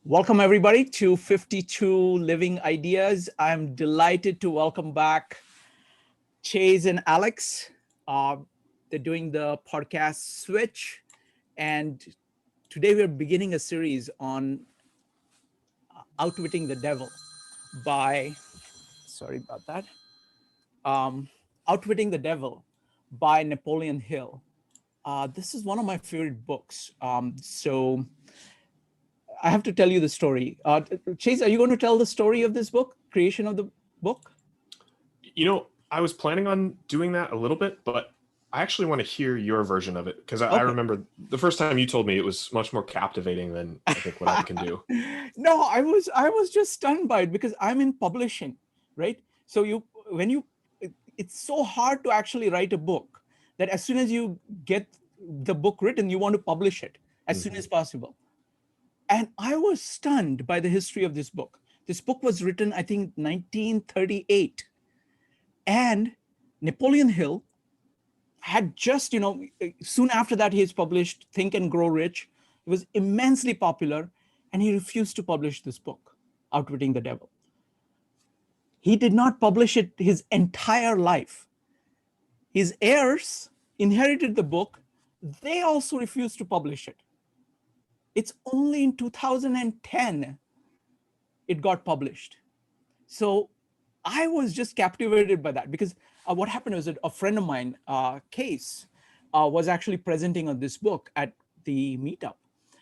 Welcome everybody to 52 Living Ideas. I'm delighted to welcome back Chase and Alex. They're doing the podcast Switch, and today we're beginning a series on Outwitting the Devil by, sorry about that, Outwitting the Devil by Napoleon Hill. This is one of my favorite books. So I have to tell you the story. Chase, are you going to tell the story of this book, creation of the book? I was planning on doing that a little bit, but I actually want to hear your version of it because I remember the first time you told me it was much more captivating than I think what I can do. No, I was just stunned by it because I'm in publishing, right? So it's so hard to actually write a book that as soon as you get the book written, you want to publish it as soon as possible. And I was stunned by the history of this book. This book was written, I think, 1938. And Napoleon Hill had just, soon after that, he has published Think and Grow Rich. It was immensely popular, and he refused to publish this book, Outwitting the Devil. He did not publish it his entire life. His heirs inherited the book. They also refused to publish it. It's only in 2010 it got published. So I was just captivated by that because what happened was that a friend of mine, Case, was actually presenting on this book at the meetup.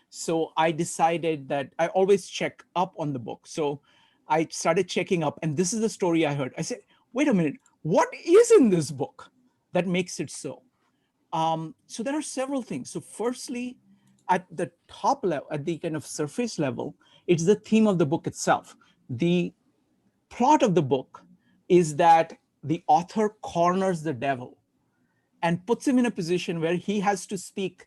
So I decided that I always check up on the book. So I started checking up, and this is the story I heard. I said, wait a minute, what is in this book that makes it so? So there are several things. So firstly, at the top level, at the kind of surface level, it's the theme of the book itself. The plot of the book is that the author corners the devil and puts him in a position where he has to speak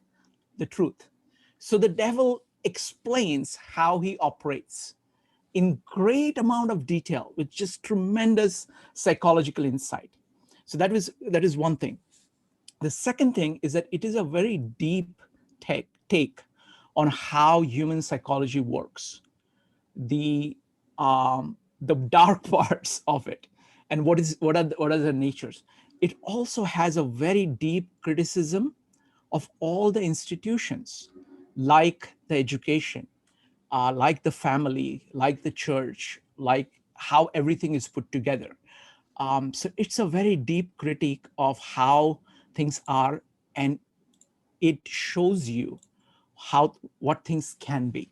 the truth. So the devil explains how he operates in great amount of detail with just tremendous psychological insight. So that is one thing. The second thing is that it is a very deep take on how human psychology works, the dark parts of it, and what are the natures. It also has a very deep criticism of all the institutions, like the education, like the family, like the church, like how everything is put together. So it's a very deep critique of how things are, and it shows you what things can be.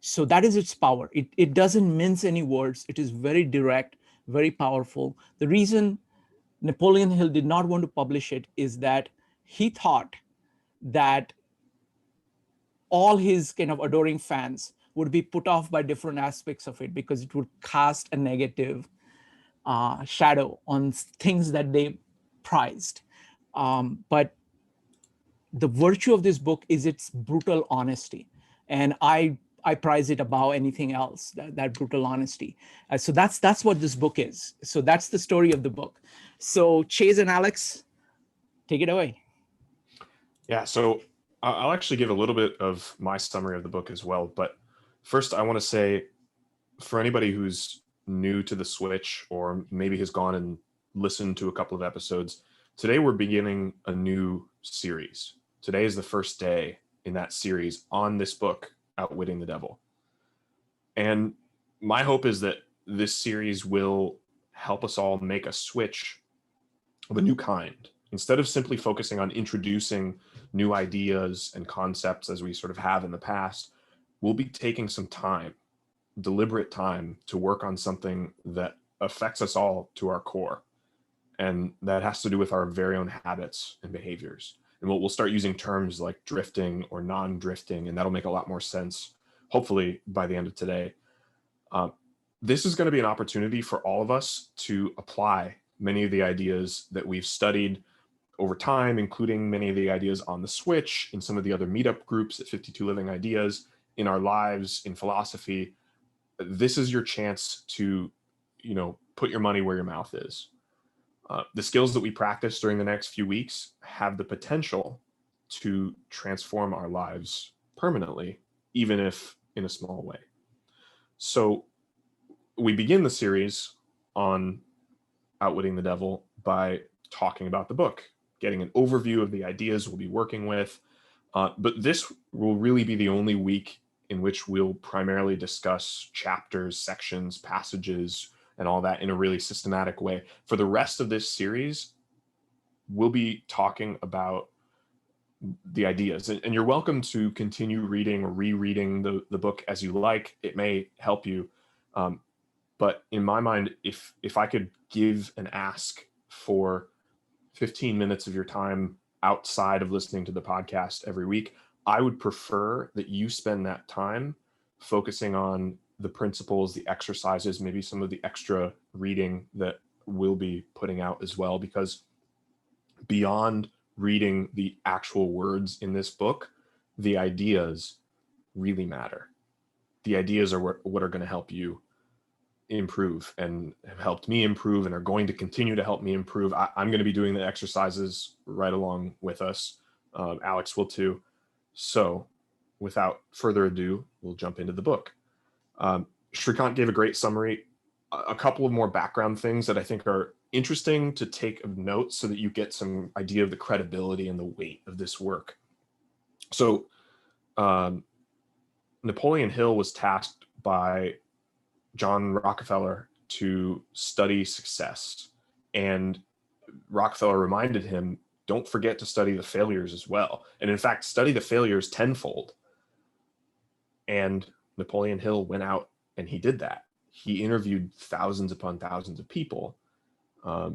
So that is its power. It doesn't mince any words. It is very direct, very powerful. The reason Napoleon Hill did not want to publish it is that he thought that all his kind of adoring fans would be put off by different aspects of it because it would cast a negative shadow on things that they prized. But the virtue of this book is its brutal honesty. And I prize it above anything else, that brutal honesty. So that's what this book is. So that's the story of the book. So Chase and Alex, take it away. Yeah, so I'll actually give a little bit of my summary of the book as well. But first, I want to say, for anybody who's new to the Switch or maybe has gone and listened to a couple of episodes, today we're beginning a new series. Today is the first day in that series on this book, Outwitting the Devil. And my hope is that this series will help us all make a switch of a new kind. Instead of simply focusing on introducing new ideas and concepts as we sort of have in the past, we'll be taking some time, deliberate time, to work on something that affects us all to our core. And that has to do with our very own habits and behaviors. And we'll start using terms like drifting or non-drifting, and that'll make a lot more sense, hopefully, by the end of today. This is going to be an opportunity for all of us to apply many of the ideas that we've studied over time, including many of the ideas on the Switch, in some of the other meetup groups at 52 Living Ideas, in our lives, in philosophy. This is your chance to, put your money where your mouth is. The skills that we practice during the next few weeks have the potential to transform our lives permanently, even if in a small way. So we begin the series on Outwitting the Devil by talking about the book, getting an overview of the ideas we'll be working with. But this will really be the only week in which we'll primarily discuss chapters, sections, passages, and all that in a really systematic way. For the rest of this series, we'll be talking about the ideas. And you're welcome to continue reading or rereading the book as you like. It may help you. But in my mind, if I could give an ask for 15 minutes of your time outside of listening to the podcast every week, I would prefer that you spend that time focusing on the principles, the exercises, maybe some of the extra reading that we'll be putting out as well, because beyond reading the actual words in this book, the ideas really matter. The ideas are what are going to help you improve and have helped me improve and are going to continue to help me improve. I'm going to be doing the exercises right along with us. Alex will too. So without further ado, we'll jump into the book. Shrikant gave a great summary. A couple of more background things that I think are interesting to take of note so that you get some idea of the credibility and the weight of this work. So Napoleon Hill was tasked by John Rockefeller to study success. And Rockefeller reminded him, don't forget to study the failures as well. And in fact, study the failures tenfold. And Napoleon Hill went out and he did that. He interviewed thousands upon thousands of people.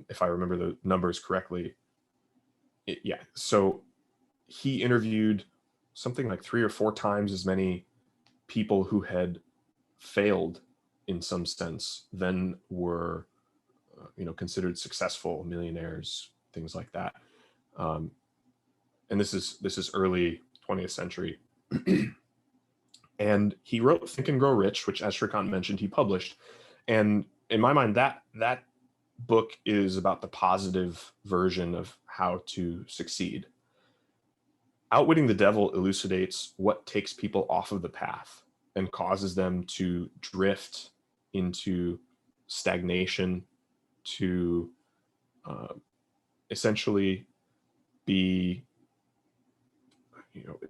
If I remember the numbers correctly. So he interviewed something like 3 or 4 times as many people who had failed in some sense than were considered successful millionaires, things like that. And this is early 20th century. And he wrote Think and Grow Rich, which, as Shrikant mentioned, he published. And in my mind, that book is about the positive version of how to succeed. Outwitting the Devil elucidates what takes people off of the path and causes them to drift into stagnation, to essentially be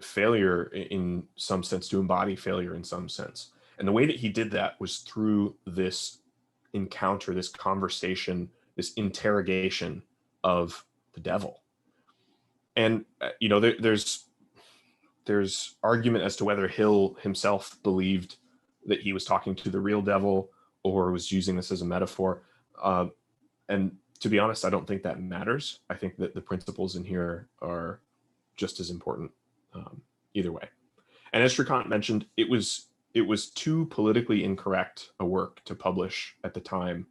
failure in some sense, to embody failure in some sense. And the way that he did that was through this encounter, this conversation, this interrogation of the devil. And there's argument as to whether Hill himself believed that he was talking to the real devil or was using this as a metaphor. And to be honest, I don't think that matters. I think that the principles in here are just as important either way. And as Shrikant mentioned, it was too politically incorrect a work to publish at the time.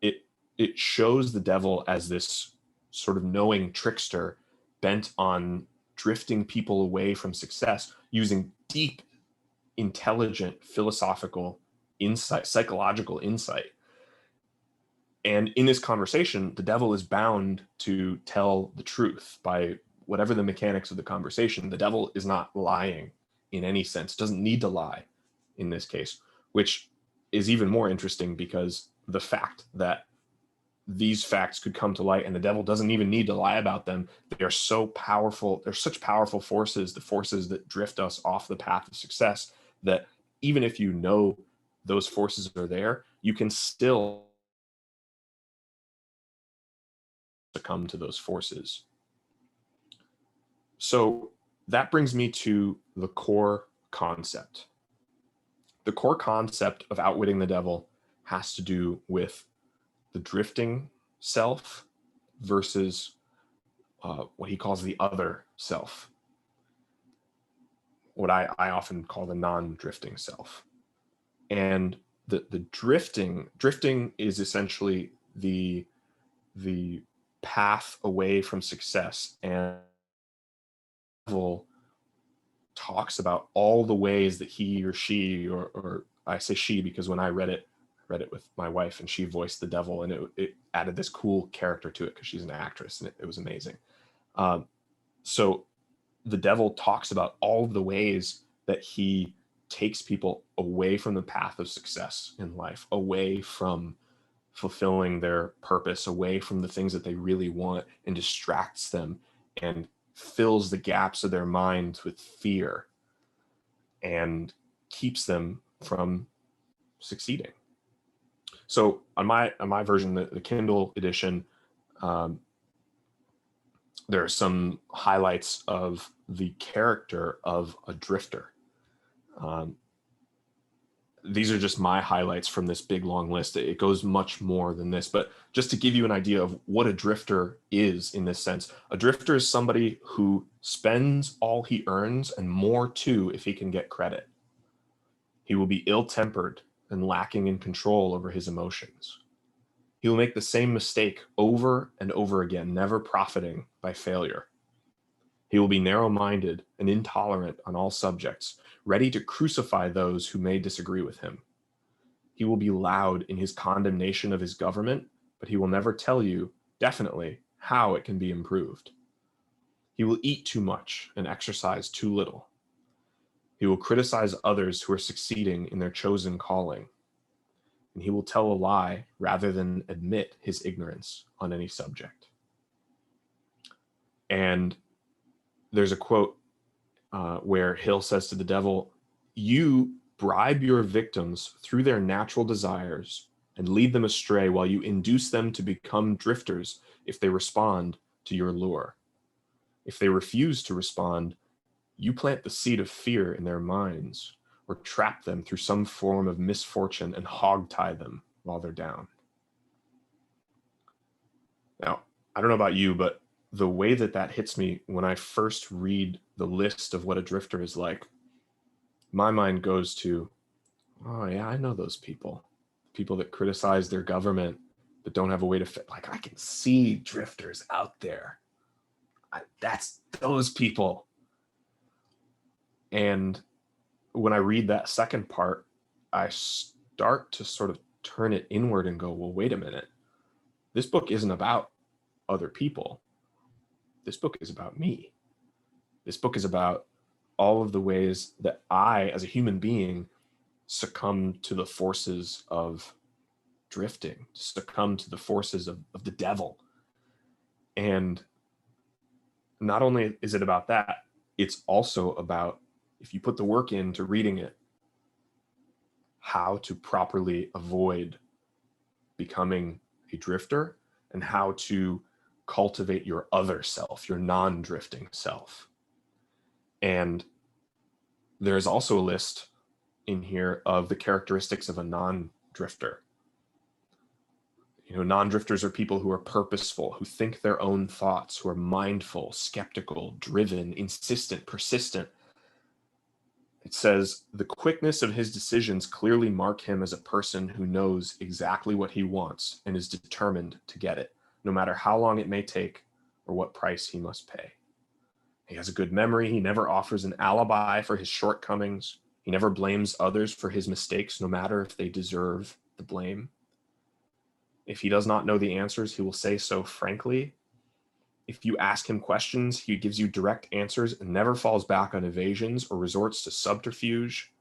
It shows the devil as this sort of knowing trickster bent on drifting people away from success using deep, intelligent, philosophical insight, psychological insight. And in this conversation, the devil is bound to tell the truth by whatever the mechanics of the conversation. The devil is not lying in any sense, doesn't need to lie in this case, which is even more interesting because the fact that these facts could come to light and the devil doesn't even need to lie about them. They are so powerful. They're such powerful forces, the forces that drift us off the path of success, that even if you know those forces are there, you can still succumb to those forces. So that brings me to the core concept. The core concept of Outwitting the Devil has to do with the drifting self versus what he calls the other self, what I often call the non-drifting self. And the drifting is essentially the path away from success. And Devil talks about all the ways that he or she, or I say she because when I read it with my wife and she voiced the devil, and it added this cool character to it because she's an actress, and it was amazing. So the devil talks about all of the ways that he takes people away from the path of success in life, away from fulfilling their purpose, away from the things that they really want, and distracts them and fills the gaps of their minds with fear and keeps them from succeeding. So on my version, the Kindle edition, there are some highlights of the character of a drifter. These are just my highlights from this big long list. It goes much more than this, but just to give you an idea of what a drifter is in this sense, a drifter is somebody who spends all he earns and more too if he can get credit. He will be ill-tempered and lacking in control over his emotions. He will make the same mistake over and over again, never profiting by failure. He will be narrow-minded and intolerant on all subjects, ready to crucify those who may disagree with him. He will be loud in his condemnation of his government, but he will never tell you, definitely, how it can be improved. He will eat too much and exercise too little. He will criticize others who are succeeding in their chosen calling. And he will tell a lie rather than admit his ignorance on any subject. And there's a quote where Hill says to the devil, "You bribe your victims through their natural desires and lead them astray while you induce them to become drifters if they respond to your lure. If they refuse to respond, you plant the seed of fear in their minds or trap them through some form of misfortune and hogtie them while they're down." Now, I don't know about you, but the way that that hits me when I first read the list of what a drifter is like, my mind goes to, oh yeah, I know those people. People that criticize their government but don't have a way to fit. Like, I can see drifters out there. That's those people. And when I read that second part, I start to sort of turn it inward and go, well, wait a minute. This book isn't about other people. This book is about me. This book is about all of the ways that I, as a human being, succumb to the forces of drifting, succumb to the forces of the devil. And not only is it about that, it's also about, if you put the work into reading it, how to properly avoid becoming a drifter and how to cultivate your other self, your non-drifting self. And there's also a list in here of the characteristics of a non-drifter. You know, non-drifters are people who are purposeful, who think their own thoughts, who are mindful, skeptical, driven, insistent, persistent. It says, the quickness of his decisions clearly mark him as a person who knows exactly what he wants and is determined to get it, no matter how long it may take or what price he must pay. He has a good memory. He never offers an alibi for his shortcomings. He never blames others for his mistakes, no matter if they deserve the blame. If he does not know the answers, he will say so frankly. If you ask him questions, he gives you direct answers and never falls back on evasions or resorts to subterfuge.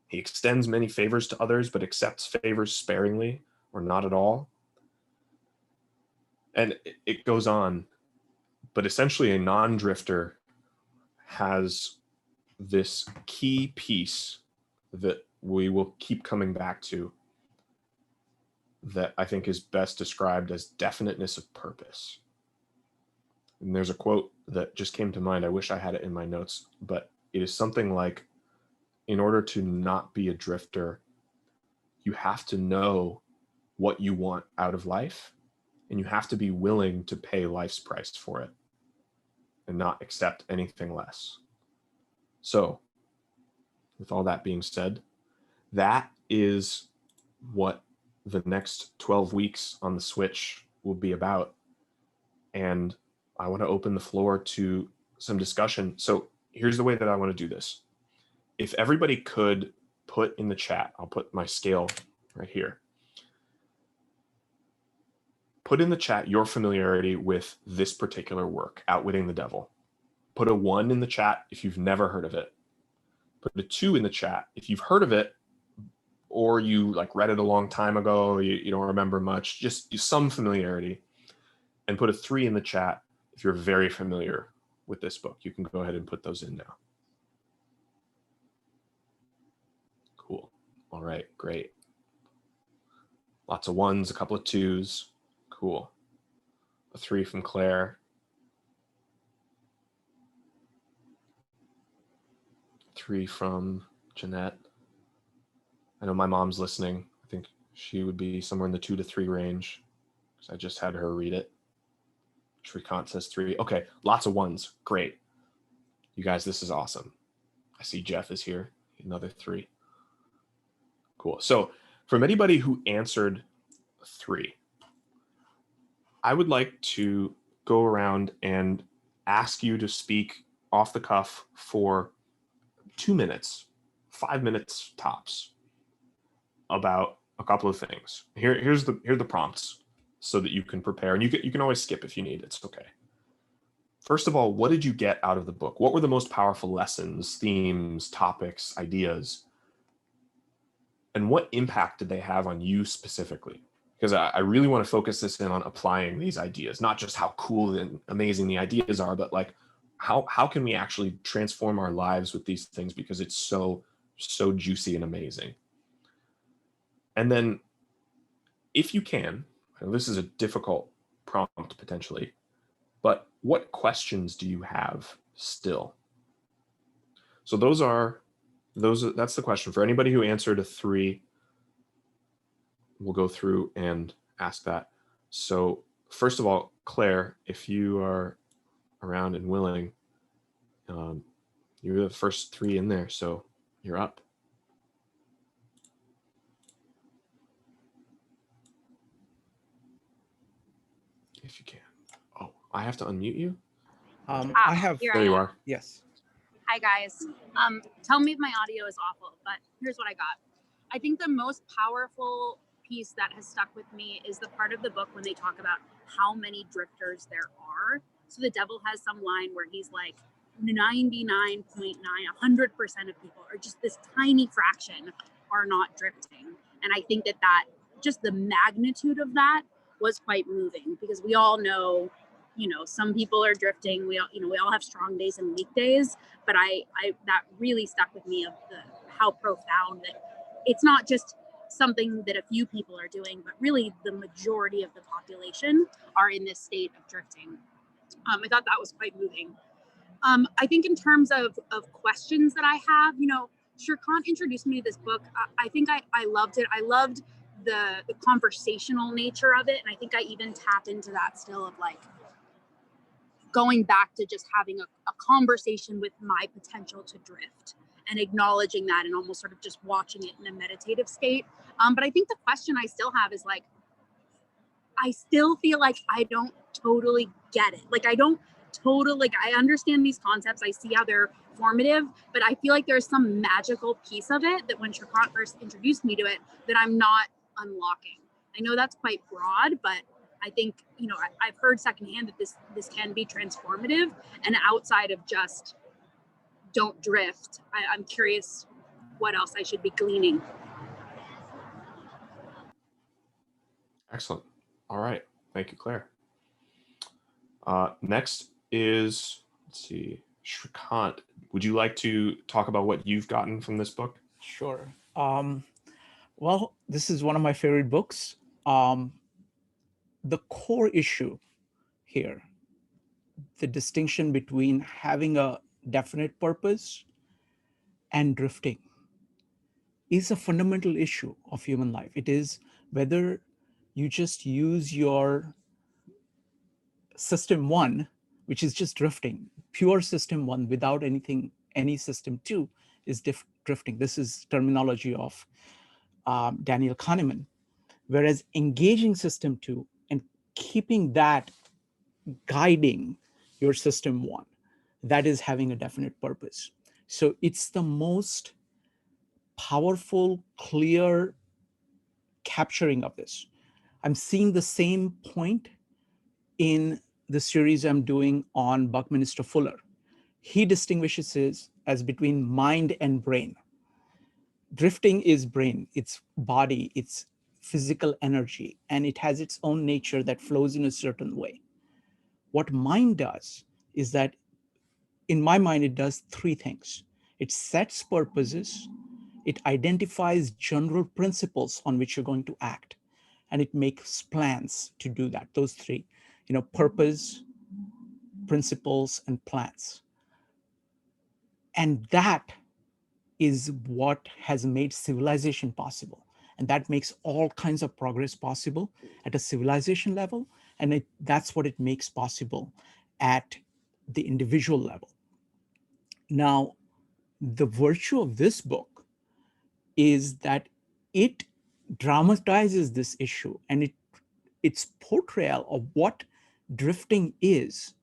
He extends many favors to others, but accepts favors sparingly or not at all. And it goes on. But essentially, a non-drifter has this key piece that we will keep coming back to that I think is best described as definiteness of purpose. And there's a quote that just came to mind. I wish I had it in my notes, but it is something like, in order to not be a drifter, you have to know what you want out of life, and you have to be willing to pay life's price for it and not accept anything less. So, with all that being said, that is what the next 12 weeks on the Switch will be about. And I want to open the floor to some discussion. So here's the way that I want to do this. If everybody could put in the chat, I'll put my scale right here. Put in the chat your familiarity with this particular work, Outwitting the Devil. Put a 1 in the chat if you've never heard of it. put a 2 in the chat if you've heard of it, or you like read it a long time ago, you don't remember much, just some familiarity. And put a 3 in the chat if you're very familiar with this book. You can go ahead and put those in now. Cool. All right, great. Lots of 1s, a couple of 2s. Cool. A 3 from Claire. 3 from Jeanette. I know my mom's listening. I think she would be somewhere in the 2 to 3 range, because I just had her read it. Shrikant says 3. Okay, lots of 1s. Great. You guys, this is awesome. I see Jeff is here. Another 3. Cool. So from anybody who answered 3, I would like to go around and ask you to speak off the cuff for 2 minutes, 5 minutes tops, about a couple of things. Here are the prompts so that you can prepare, and you can always skip if you need. It's okay. First of all, what did you get out of the book? What were the most powerful lessons, themes, topics, ideas? And what impact did they have on you specifically? Because I really want to focus this in on applying these ideas, not just how cool and amazing the ideas are, but like how can we actually transform our lives with these things, because it's so juicy and amazing. And then if you can, this is a difficult prompt potentially, but what questions do you have still? So that's the question for anybody who answered a 3. We'll go through and ask that. So first of all, Claire, if you are around and willing, you're the first 3 in there, so you're up. If you can. Oh, I have to unmute you? I have. There you are. Yes. Hi, guys. Tell me if my audio is awful, but here's what I got. I think the most powerful piece that has stuck with me is the part of the book when they talk about how many drifters there are. So the devil has some line where he's like 99.9, 100% of people, or just this tiny fraction, are not drifting. And I think that just the magnitude of that was quite moving, because we all know, some people are drifting. We all have strong days and weak days, but I that really stuck with me, of how profound that it's not just something that a few people are doing, but really the majority of the population are in this state of drifting. I thought that was quite moving. I think in terms of questions that I have, Shrikant introduced me to this book. I think I loved it. I loved the conversational nature of it. And I think I even tap into that still, of like going back to just having a conversation with my potential to drift, and acknowledging that, and almost sort of just watching it in a meditative state. But I think the question I still have is like, I still feel like I don't totally get it. Like I understand these concepts. I see how they're formative, but I feel like there's some magical piece of it that when Shrikant first introduced me to it, that I'm not unlocking. I know that's quite broad, but I think, I've heard secondhand that this can be transformative, and outside of just don't drift, I'm curious what else I should be gleaning. Excellent. All right. Thank you, Claire. Next is, let's see, Shrikant. Would you like to talk about what you've gotten from this book? Sure. Well, this is one of my favorite books. The core issue here, the distinction between having a definite purpose and drifting, is a fundamental issue of human life. It is whether you just use your system 1, which is just drifting, pure system 1 without any system 2 is drifting. This is terminology of Daniel Kahneman. Whereas engaging system 2 and keeping that guiding your system 1, that is having a definite purpose. So it's the most powerful, clear capturing of this. I'm seeing the same point in the series I'm doing on Buckminster Fuller. He distinguishes as between mind and brain. Drifting is brain, it's body, it's physical energy, and it has its own nature that flows in a certain way. What mind does is that, in my mind, it does three things. It sets purposes, it identifies general principles on which you're going to act, and it makes plans to do that. Those three, purpose, principles, and plans. And that is what has made civilization possible. And that makes all kinds of progress possible at a civilization level. And that's what it makes possible at the individual level. Now, the virtue of this book is that it dramatizes this issue, and its portrayal of what drifting is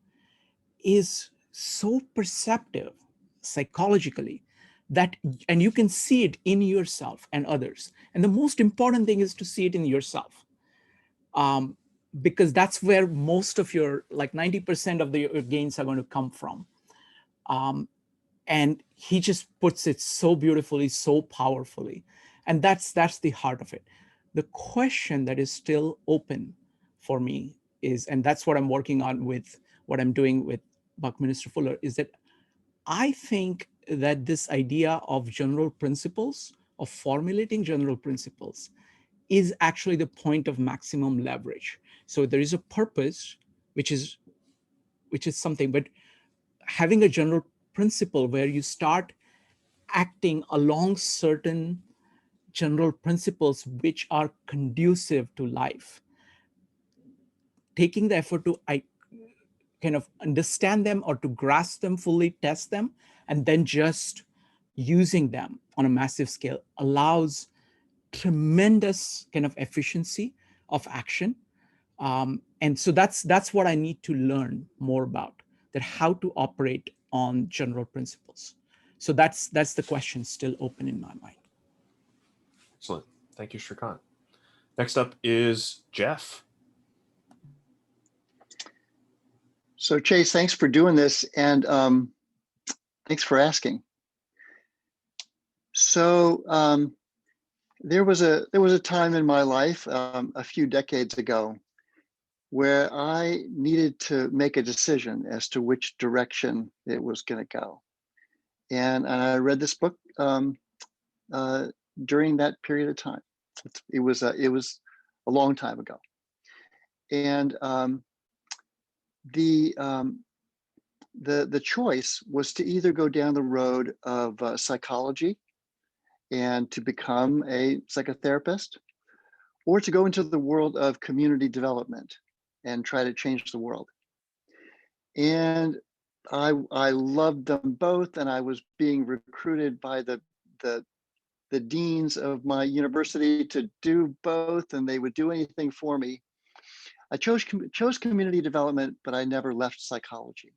so perceptive psychologically that, and you can see it in yourself and others. And the most important thing is to see it in yourself, because that's where most of your, like 90% of your gains are going to come from. And he just puts it so beautifully, so powerfully. And that's the heart of it. The question that is still open for me is, and that's what I'm working on with what I'm doing with Buckminster Fuller, is that I think that this idea of general principles, of formulating general principles, is actually the point of maximum leverage. So there is a purpose, which is something, but having a general principle where you start acting along certain general principles which are conducive to life, taking the effort to kind of understand them or to grasp them fully, test them, and then just using them on a massive scale allows tremendous kind of efficiency of action. And so that's what I need to learn more about, that how to operate on general principles. So that's the question still open in my mind. Excellent. Thank you, Shrikant. Next up is Jeff. So Chase, thanks for doing this, and thanks for asking. So there was a time in my life a few decades ago where I needed to make a decision as to which direction it was going to go, and I read this book during that period of time. It was a long time ago, and the choice was to either go down the road of psychology and to become a psychotherapist, or to go into the world of community development and try to change the world. And I loved them both, and I was being recruited by the deans of my university to do both, and they would do anything for me. I chose community development, but I never left psychology.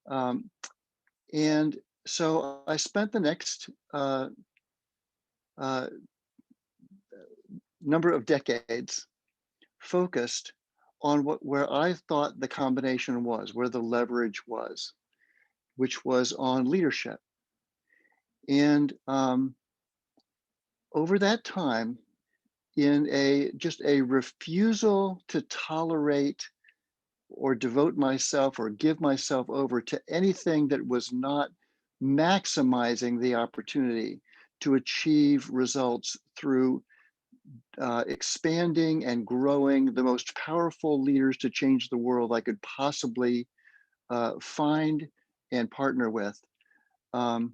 And so I spent the next number of decades focused on where I thought the combination was, where the leverage was, which was on leadership. And over that time, in just a refusal to tolerate or devote myself or give myself over to anything that was not maximizing the opportunity to achieve results through expanding and growing the most powerful leaders to change the world I could possibly find and partner with. I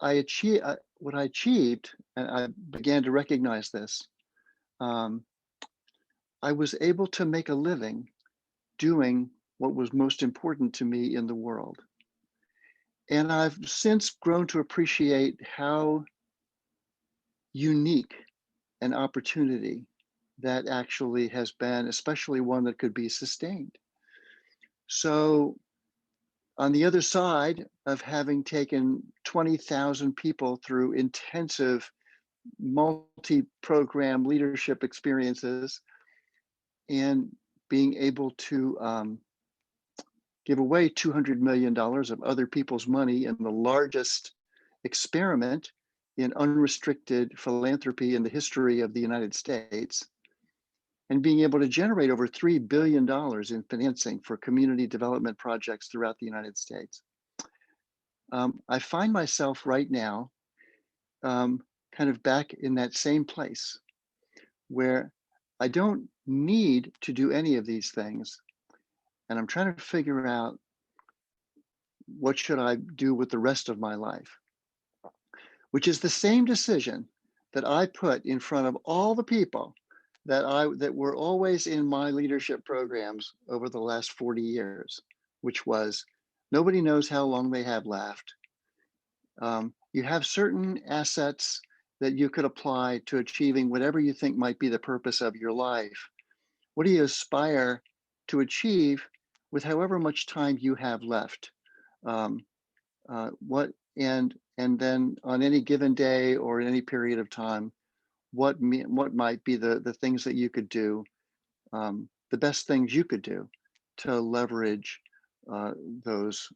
achieved what I achieved, and I began to recognize this. I was able to make a living doing what was most important to me in the world. And I've since grown to appreciate how unique an opportunity that actually has been, especially one that could be sustained. So on the other side of having taken 20,000 people through intensive multi-program leadership experiences and being able to give away $200 million of other people's money in the largest experiment in unrestricted philanthropy in the history of the United States, and being able to generate over $3 billion in financing for community development projects throughout the United States. I find myself right now kind of back in that same place where I don't need to do any of these things. And I'm trying to figure out, what should I do with the rest of my life? Which is the same decision that I put in front of all the people that were always in my leadership programs over the last 40 years, which was, nobody knows how long they have left. You have certain assets that you could apply to achieving whatever you think might be the purpose of your life. What do you aspire to achieve with however much time you have left? And then on any given day or in any period of time, what might be the things that you could do, the best things you could do to leverage those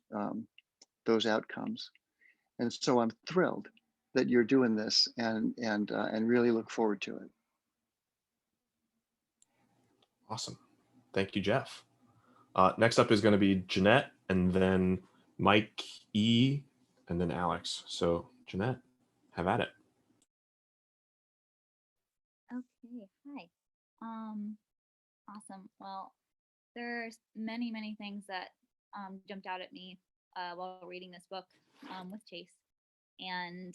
outcomes. And so I'm thrilled that you're doing this, and really look forward to it. Awesome. Thank you, Jeff. Next up is going to be Jeanette, and then Mike E, and then Alex. So Jeanette, have at it. Okay, hi. Awesome. Well, there's many things that jumped out at me while reading this book with Chase, and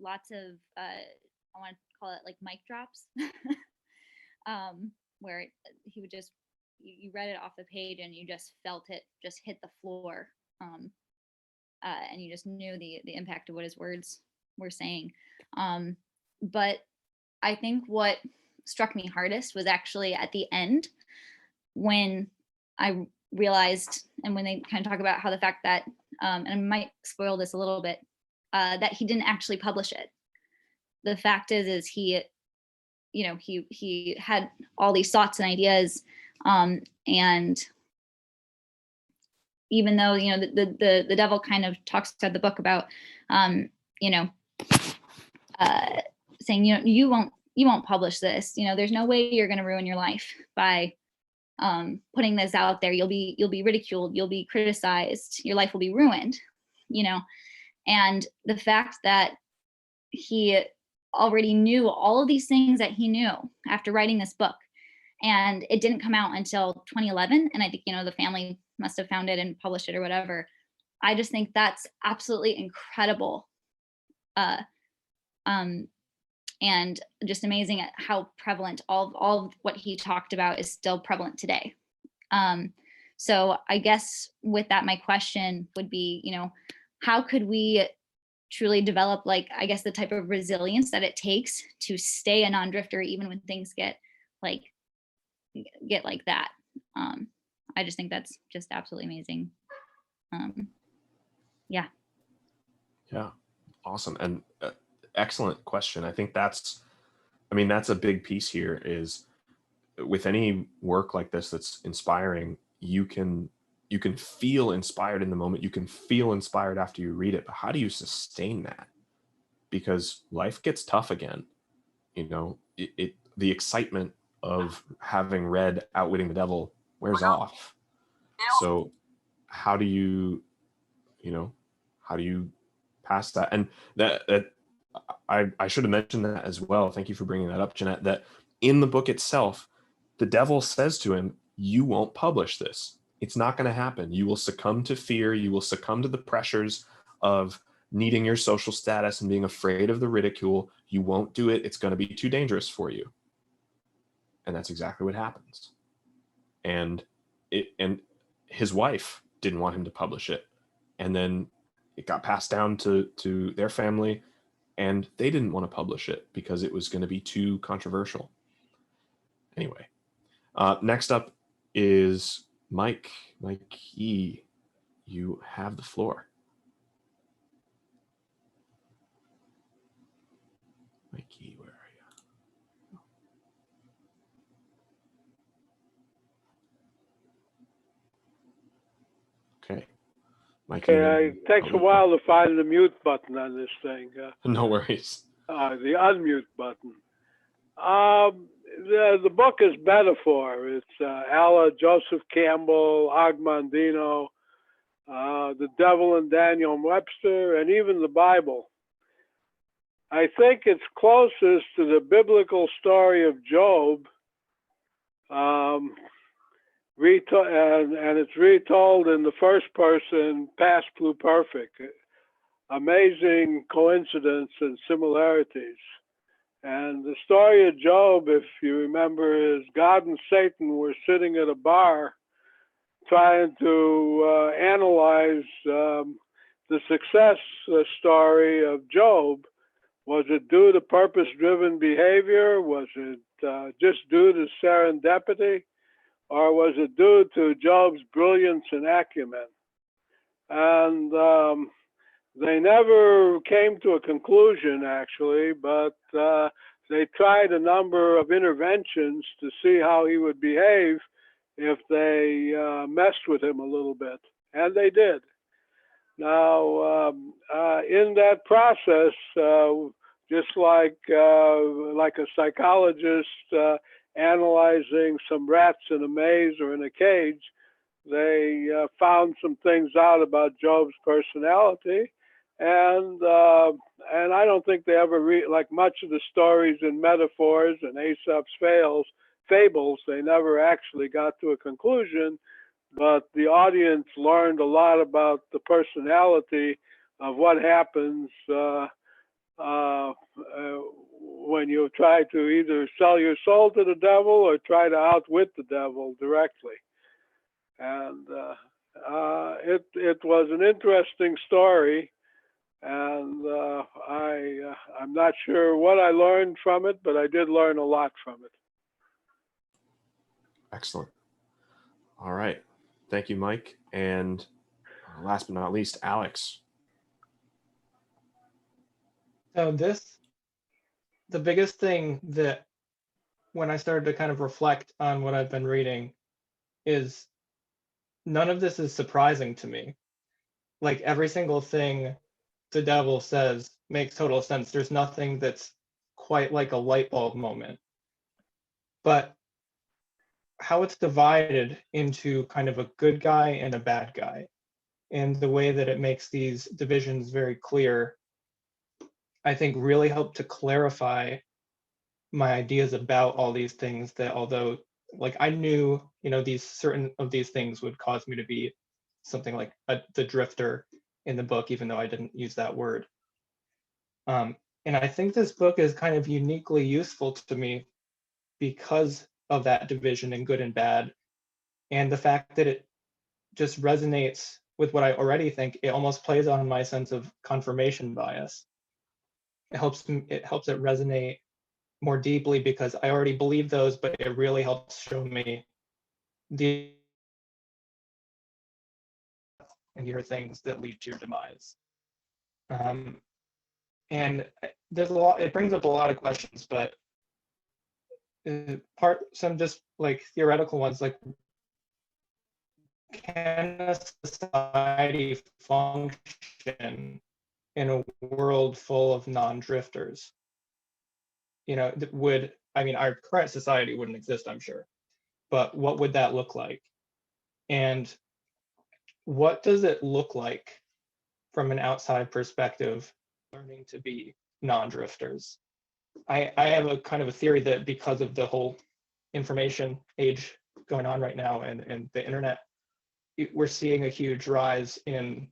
lots of I want to call it like mic drops, where he would just, you read it off the page and you just felt it just hit the floor, and you just knew the impact of what his words were saying. But I think what struck me hardest was actually at the end, when I realized, and when they kind of talk about how the fact that, and I might spoil this a little bit, that he didn't actually publish it. The fact is he, you know, he had all these thoughts and ideas, and even though, you know, the devil kind of talks throughout the book about, you know, saying, you know, you won't publish this. You know, there's no way you're going to ruin your life by putting this out there. You'll be ridiculed. You'll be criticized. Your life will be ruined. You know, and the fact that he already knew all of these things that he knew after writing this book, and it didn't come out until 2011. And I think, you know, the family must have found it and published it or whatever. I just think that's absolutely incredible. And just amazing at how prevalent all of what he talked about is still prevalent today. So I guess with that, my question would be, you know, how could we truly develop, like, I guess, the type of resilience that it takes to stay a non-drifter even when things get like that? I just think that's just absolutely amazing. Yeah. Yeah, awesome. And excellent question. I think that's a big piece here, is with any work like this that's inspiring, you can feel inspired in the moment. You can feel inspired after you read it, but how do you sustain that? Because life gets tough again. You know, the excitement of having read Outwitting the Devil wears off. So how do you pass that? And that I should have mentioned that as well. Thank you for bringing that up, Jeanette, that in the book itself, the devil says to him, you won't publish this. It's not going to happen. You will succumb to fear. You will succumb to the pressures of needing your social status and being afraid of the ridicule. You won't do it. It's going to be too dangerous for you. And that's exactly what happens. And his wife didn't want him to publish it. And then it got passed down to their family, and they didn't want to publish it because it was going to be too controversial. Anyway, next up is Mike E. You have the floor. Mike E, where are you? Mike, you Okay, may. it takes a while to find the mute button on this thing. No worries. The unmute button. The book is metaphor. It's Alla, Joseph Campbell, Agmandino, the Devil and Daniel Webster, and even the Bible. I think it's closest to the biblical story of Job, and it's retold in the first person, past pluperfect. Amazing coincidence and similarities. And the story of Job, if you remember, is God and Satan were sitting at a bar trying to analyze the success story of Job. Was it due to purpose-driven behavior? Was it just due to serendipity? Or was it due to Job's brilliance and acumen? And they never came to a conclusion, actually, but they tried a number of interventions to see how he would behave if they messed with him a little bit, and they did. Now, in that process, just like a psychologist analyzing some rats in a maze or in a cage, they found some things out about Job's personality, and I don't think they ever like much of the stories and metaphors and Aesop's fables. They never actually got to a conclusion, but the audience learned a lot about the personality of what happens when you try to either sell your soul to the devil or try to outwit the devil directly. And it was an interesting story, and I'm not sure what I learned from it, but I did learn a lot from it. Excellent. All right. Thank you, Mike. And last but not least, Alex. So the biggest thing that when I started to kind of reflect on what I've been reading is none of this is surprising to me. Like every single thing the devil says makes total sense. There's nothing that's quite like a light bulb moment. But how it's divided into kind of a good guy and a bad guy, and the way that it makes these divisions very clear, I think really helped to clarify my ideas about all these things, that although like I knew, these certain of these things would cause me to be something like the drifter in the book, even though I didn't use that word. And I think this book is kind of uniquely useful to me because of that division in good and bad, and the fact that it just resonates with what I already think. It almost plays on my sense of confirmation bias. It helps it resonate more deeply because I already believe those, but it really helps show me the and your things that lead to your demise. And there's a lot. It brings up a lot of questions, but some just like theoretical ones, like can a society function in a world full of non-drifters? Our current society wouldn't exist, I'm sure, but what would that look like? And what does it look like from an outside perspective, learning to be non-drifters? I have a kind of a theory that because of the whole information age going on right now and the internet, we're seeing a huge rise in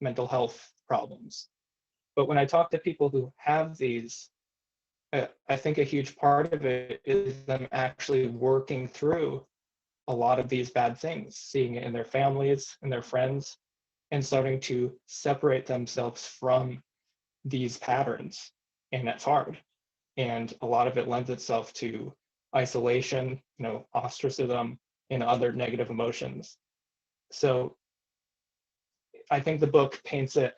mental health problems. But when I talk to people who have these, I think a huge part of it is them actually working through a lot of these bad things, seeing it in their families and their friends, and starting to separate themselves from these patterns. And that's hard. And a lot of it lends itself to isolation, ostracism, and other negative emotions. So I think the book paints it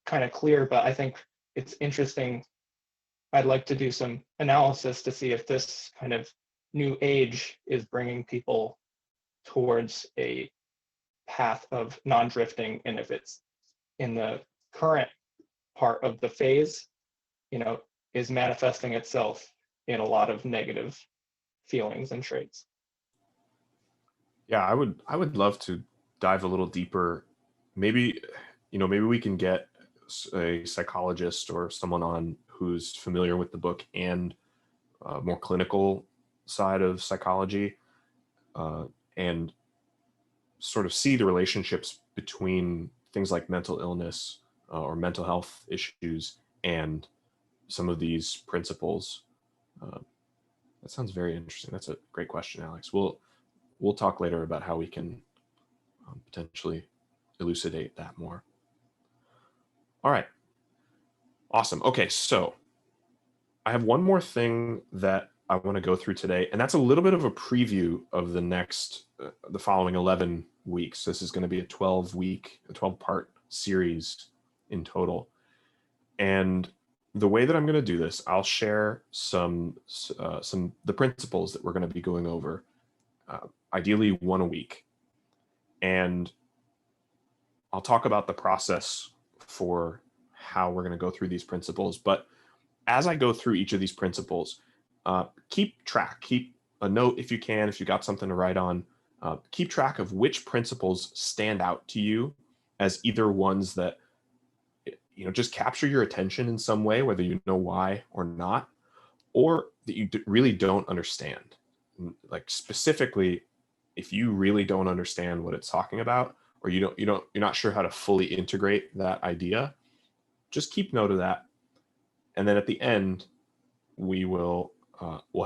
kind of clear, but I think it's interesting. I'd like to do some analysis to see if this kind of new age is bringing people towards a path of non-drifting, and if it's in the current part of the phase, is manifesting itself in a lot of negative feelings and traits. Yeah, I would love to dive a little deeper. Maybe, maybe we can get a psychologist or someone on who's familiar with the book and more clinical side of psychology, and sort of see the relationships between things like mental illness or mental health issues and some of these principles. Uh, that sounds very interesting. That's a great question, Alex. We'll talk later about how we can potentially elucidate that more. All right. Awesome. Okay, so I have one more thing that I want to go through today, and that's a little bit of a preview of the following 11 weeks. This is going to be a 12-part series in total. And the way that I'm going to do this, I'll share the principles that we're going to be going over, ideally one a week. And I'll talk about the process for how we're going to go through these principles. But as I go through each of these principles, keep a note if you can, if you got something to write on, keep track of which principles stand out to you as either ones that, just capture your attention in some way, whether you know why or not, or that you really don't understand. Like specifically, if you really don't understand what it's talking about, or you're not sure how to fully integrate that idea, just keep note of that. And then at the end, we'll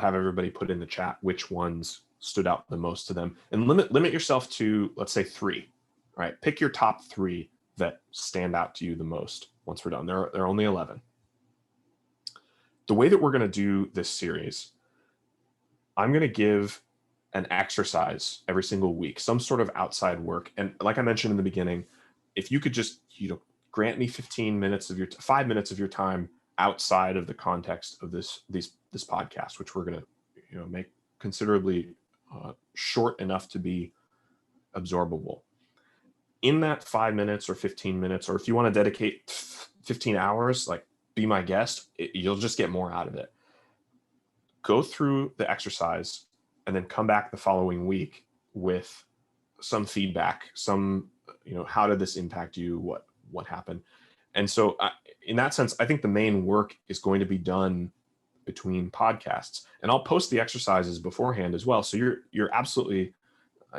have everybody put in the chat which ones stood out the most to them, and limit yourself to, let's say, 3. All right, pick your top 3 that stand out to you the most. Once we're done, there are only 11. The way that we're going to do this series, I'm going to give an exercise every single week, some sort of outside work. And like I mentioned in the beginning, if you could just, grant me 5 minutes of your time outside of the context of this podcast, which we're going to, make considerably short enough to be absorbable. In that 5 minutes or 15 minutes, or if you want to dedicate 15 hours, like, be my guest, you'll just get more out of it. Go through the exercise and then come back the following week with some feedback, how did this impact you? What happened? And so in that sense, I think the main work is going to be done between podcasts, and I'll post the exercises beforehand as well. So you're absolutely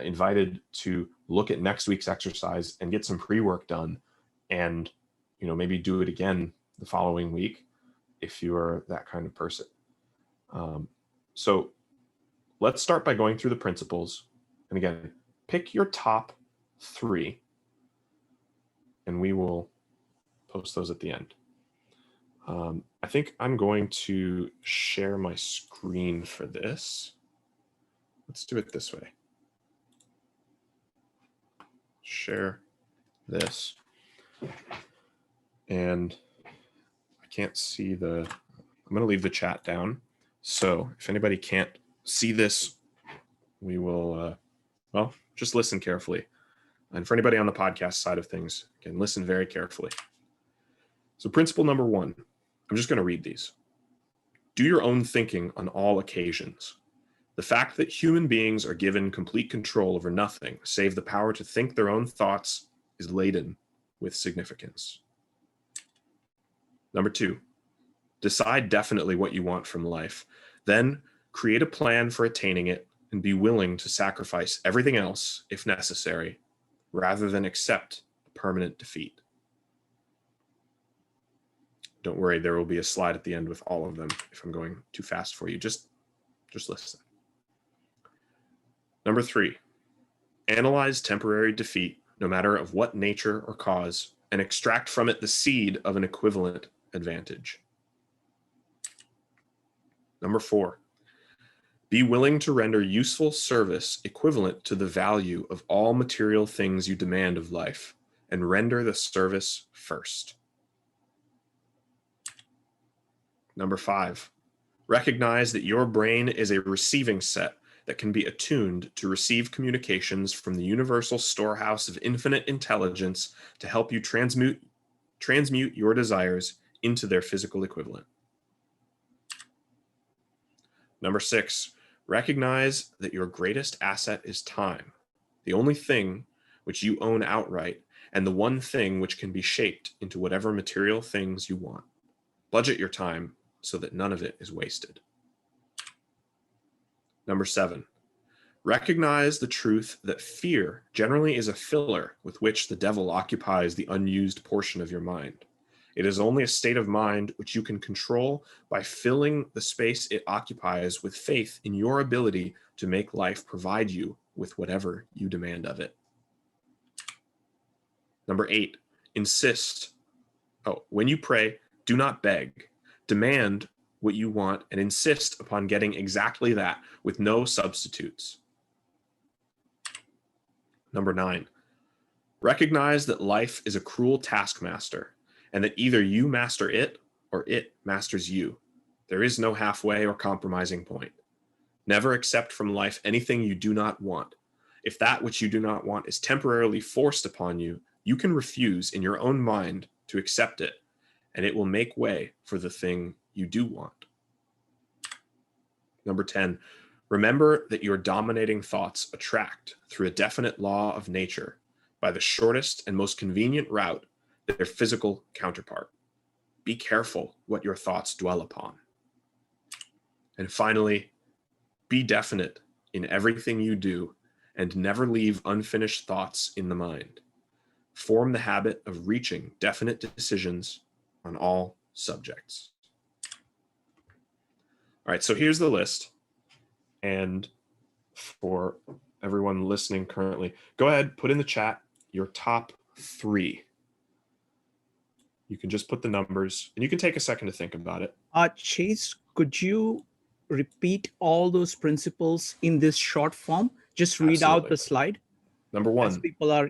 invited to look at next week's exercise and get some pre-work done, and maybe do it again the following week if you are that kind of person. So let's start by going through the principles. And again, pick your top 3, and we will post those at the end. I think I'm going to share my screen for this. Let's do it this way. Share this. And I can't see I'm going to leave the chat down. So if anybody can't see this, we will, just listen carefully. And for anybody on the podcast side of things, again, listen very carefully. So principle number 1, I'm just going to read these. Do your own thinking on all occasions. The fact that human beings are given complete control over nothing save the power to think their own thoughts is laden with significance. Number 2, decide definitely what you want from life. Then create a plan for attaining it and be willing to sacrifice everything else if necessary, rather than accept permanent defeat. Don't worry, there will be a slide at the end with all of them if I'm going too fast for you. Just listen. Number 3, analyze temporary defeat, no matter of what nature or cause, and extract from it the seed of an equivalent advantage. Number 4, be willing to render useful service equivalent to the value of all material things you demand of life, and render the service first. Number 5, recognize that your brain is a receiving set that can be attuned to receive communications from the universal storehouse of infinite intelligence to help you transmute your desires into their physical equivalent. Number 6, recognize that your greatest asset is time, the only thing which you own outright, and the one thing which can be shaped into whatever material things you want. Budget your time so that none of it is wasted. Number 7, recognize the truth that fear generally is a filler with which the devil occupies the unused portion of your mind. It is only a state of mind which you can control by filling the space it occupies with faith in your ability to make life provide you with whatever you demand of it. Number 8, insist. When you pray, do not beg. Demand what you want and insist upon getting exactly that with no substitutes. Number 9, recognize that life is a cruel taskmaster and that either you master it or it masters you. There is no halfway or compromising point. Never accept from life anything you do not want. If that which you do not want is temporarily forced upon you, you can refuse in your own mind to accept it, and it will make way for the thing you do want. Number 10, remember that your dominating thoughts attract, through a definite law of nature, by the shortest and most convenient route, their physical counterpart. Be careful what your thoughts dwell upon. And finally, be definite in everything you do and never leave unfinished thoughts in the mind. Form the habit of reaching definite decisions on all subjects. All right, so here's the list. And for everyone listening currently, go ahead, put in the chat your top 3. You can just put the numbers, and you can take a second to think about it. Chase, could you repeat all those principles in this short form? Just read out Absolutely. the slide. Number As 1, people are,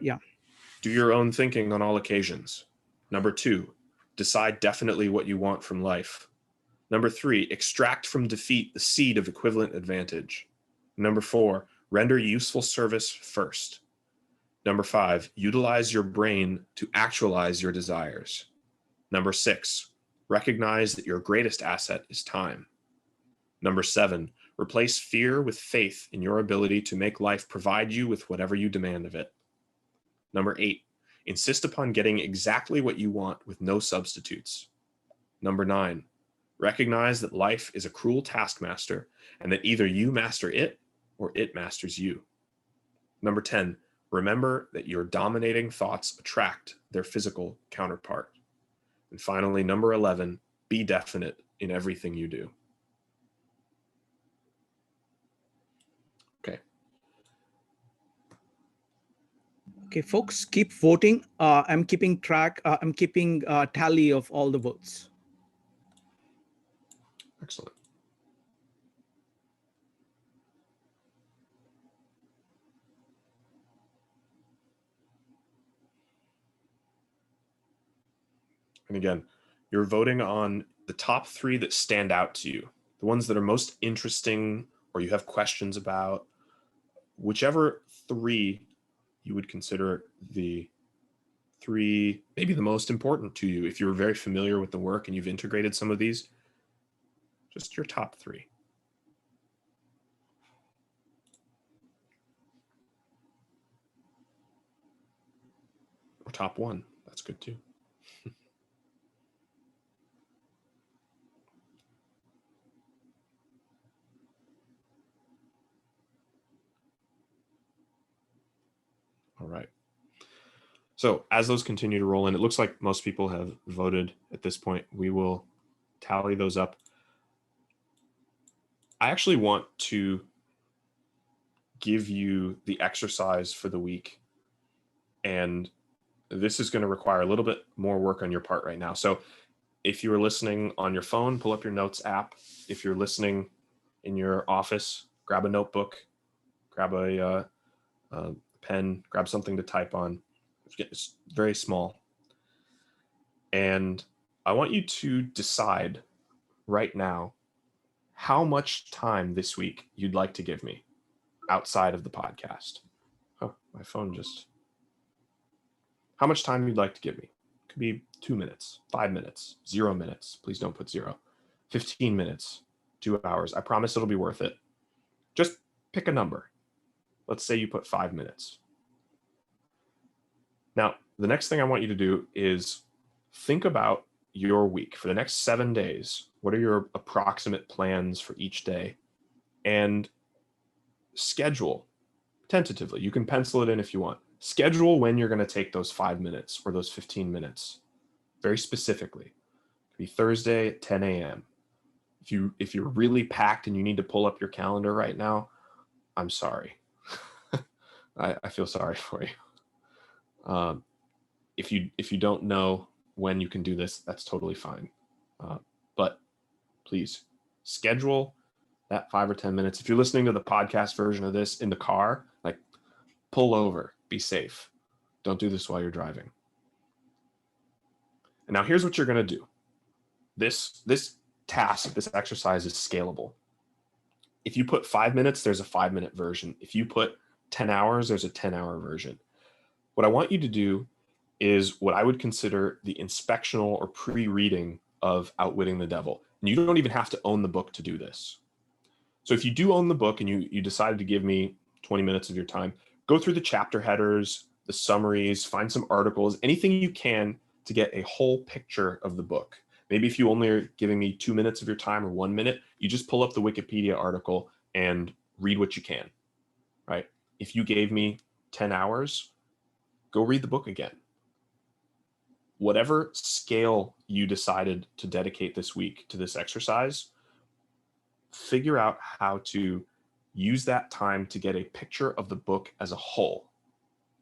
do your own thinking on all occasions. Number 2, decide definitely what you want from life. Number 3, extract from defeat the seed of equivalent advantage. Number 4, render useful service first. Number 5, utilize your brain to actualize your desires. Number 6, recognize that your greatest asset is time. Number 7, replace fear with faith in your ability to make life provide you with whatever you demand of it. Number 8, insist upon getting exactly what you want with no substitutes. Number 9, recognize that life is a cruel taskmaster and that either you master it or it masters you. Number 10, remember that your dominating thoughts attract their physical counterpart. And finally, number 11, be definite in everything you do. Okay. Okay, folks, keep voting. I'm keeping track. I'm keeping tally of all the votes. Excellent. And again, you're voting on the top 3 that stand out to you, the ones that are most interesting or you have questions about, whichever 3 you would consider the 3 maybe the most important to you. If you're very familiar with the work and you've integrated some of these, just your top 3. Or top 1, that's good too. All right. So as those continue to roll in, it looks like most people have voted at this point. We will tally those up. I actually want to give you the exercise for the week. And this is going to require a little bit more work on your part right now. So if you are listening on your phone, pull up your notes app. If you're listening in your office, grab a notebook, grab a pen, grab something to type on. It's very small. And I want you to decide right now how much time this week you'd like to give me. outside of the podcast. Oh, my phone just... How much time you'd like to give me? It could be 2 minutes, 5 minutes, 0 minutes. Please don't put 0. 15 minutes, 2 hours. I promise it'll be worth it. Just pick a number. Let's say you put 5 minutes. Now, the next thing I want you to do is think about your week. For the next 7 days, what are your approximate plans for each day? And schedule tentatively. You can pencil it in if you want. Schedule when you're going to take those 5 minutes or those 15 minutes very specifically. It could be Thursday at 10 a.m. If you're really packed and you need to pull up your calendar right now, I'm sorry. I feel sorry for you. If you don't know when you can do this, that's totally fine. But please schedule that 5 or 10 minutes. If you're listening to the podcast version of this in the car, like, pull over, be safe. Don't do this while you're driving. And now here's what you're going to do. This task, this exercise is scalable. If you put 5 minutes, there's a 5-minute version. If you put 10 hours, there's a 10-hour version. What I want you to do is what I would consider the inspectional or pre-reading of Outwitting the Devil. And you don't even have to own the book to do this. So if you do own the book and you decided to give me 20 minutes of your time, go through the chapter headers, the summaries, find some articles, anything you can to get a whole picture of the book. Maybe if you only are giving me 2 minutes of your time or 1 minute, you just pull up the Wikipedia article and read what you can, right? If you gave me 10 hours, go read the book again. Whatever scale you decided to dedicate this week to this exercise, figure out how to use that time to get a picture of the book as a whole.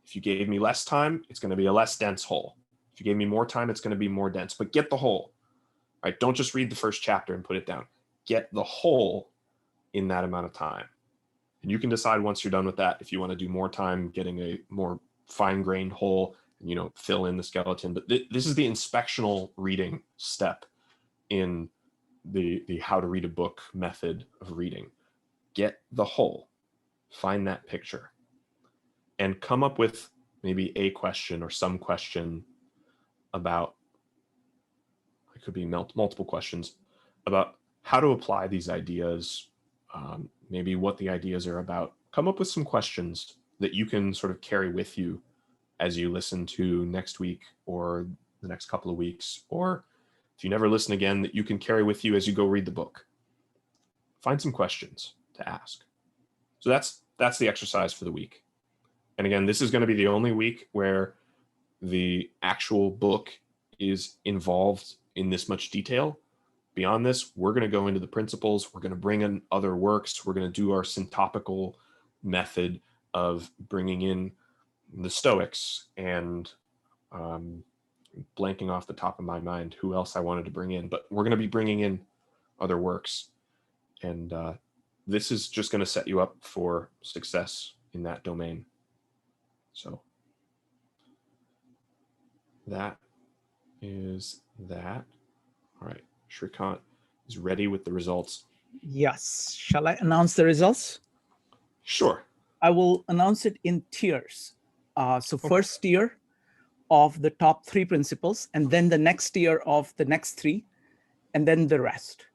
If you gave me less time, it's going to be a less dense whole. If you gave me more time, it's going to be more dense, but get the whole, right? Don't just read the first chapter and put it down. Get the whole in that amount of time. And you can decide once you're done with that, if you want to do more time getting a more fine-grained whole, and, fill in the skeleton. But this is the inspectional reading step in the how to read a book method of reading. Get the whole, find that picture, and come up with maybe a question or some question about, it could be multiple questions about how to apply these ideas, maybe what the ideas are about. Come up with some questions that you can sort of carry with you as you listen to next week or the next couple of weeks, or if you never listen again, that you can carry with you as you go read the book. Find some questions to ask. So that's the exercise for the week. And again, this is going to be the only week where the actual book is involved in this much detail. Beyond this, we're going to go into the principles. We're going to bring in other works. We're going to do our syntopical method of bringing in the Stoics and blanking off the top of my mind who else I wanted to bring in, but we're going to be bringing in other works. And this is just going to set you up for success in that domain. So that is that. All right. Shrikant is ready with the results. Yes. Shall I announce the results? Sure. I will announce it in tiers. So first tier of the top 3 principles, and then the next tier of the next 3, and then the rest.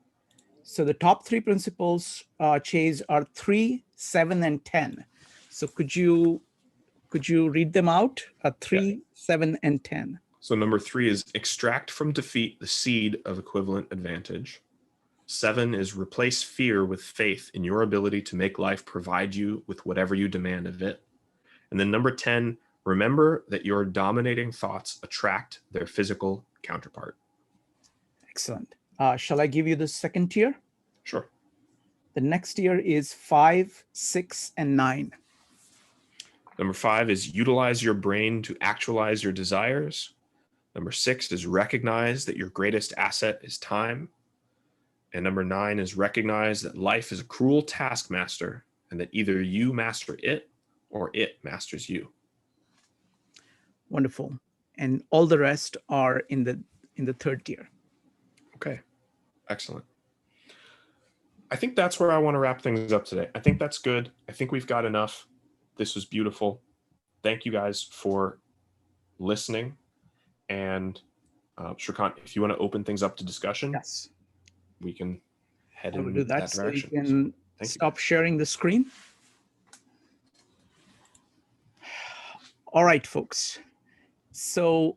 So the top 3 principles, Chase, are 3, 7, and 10. So could you read them out? 3, 7, and 10. So number 3 is extract from defeat the seed of equivalent advantage. 7 is replace fear with faith in your ability to make life provide you with whatever you demand of it. And then number 10, remember that your dominating thoughts attract their physical counterpart. Excellent. Shall I give you the second tier? Sure. The next tier is 5, 6, and 9. Number 5 is utilize your brain to actualize your desires. Number 6 is recognize that your greatest asset is time. And number 9 is recognize that life is a cruel taskmaster and that either you master it or it masters you. Wonderful. And all the rest are in the third tier. Okay, excellent. I think that's where I want to wrap things up today. I think that's good. I think we've got enough. This was beautiful. Thank you guys for listening. And Shrikant, if you want to open things up to discussion, Yes, we can head I will in do that. that So you direction. can Thank you. stop sharing the screen. All right, folks. So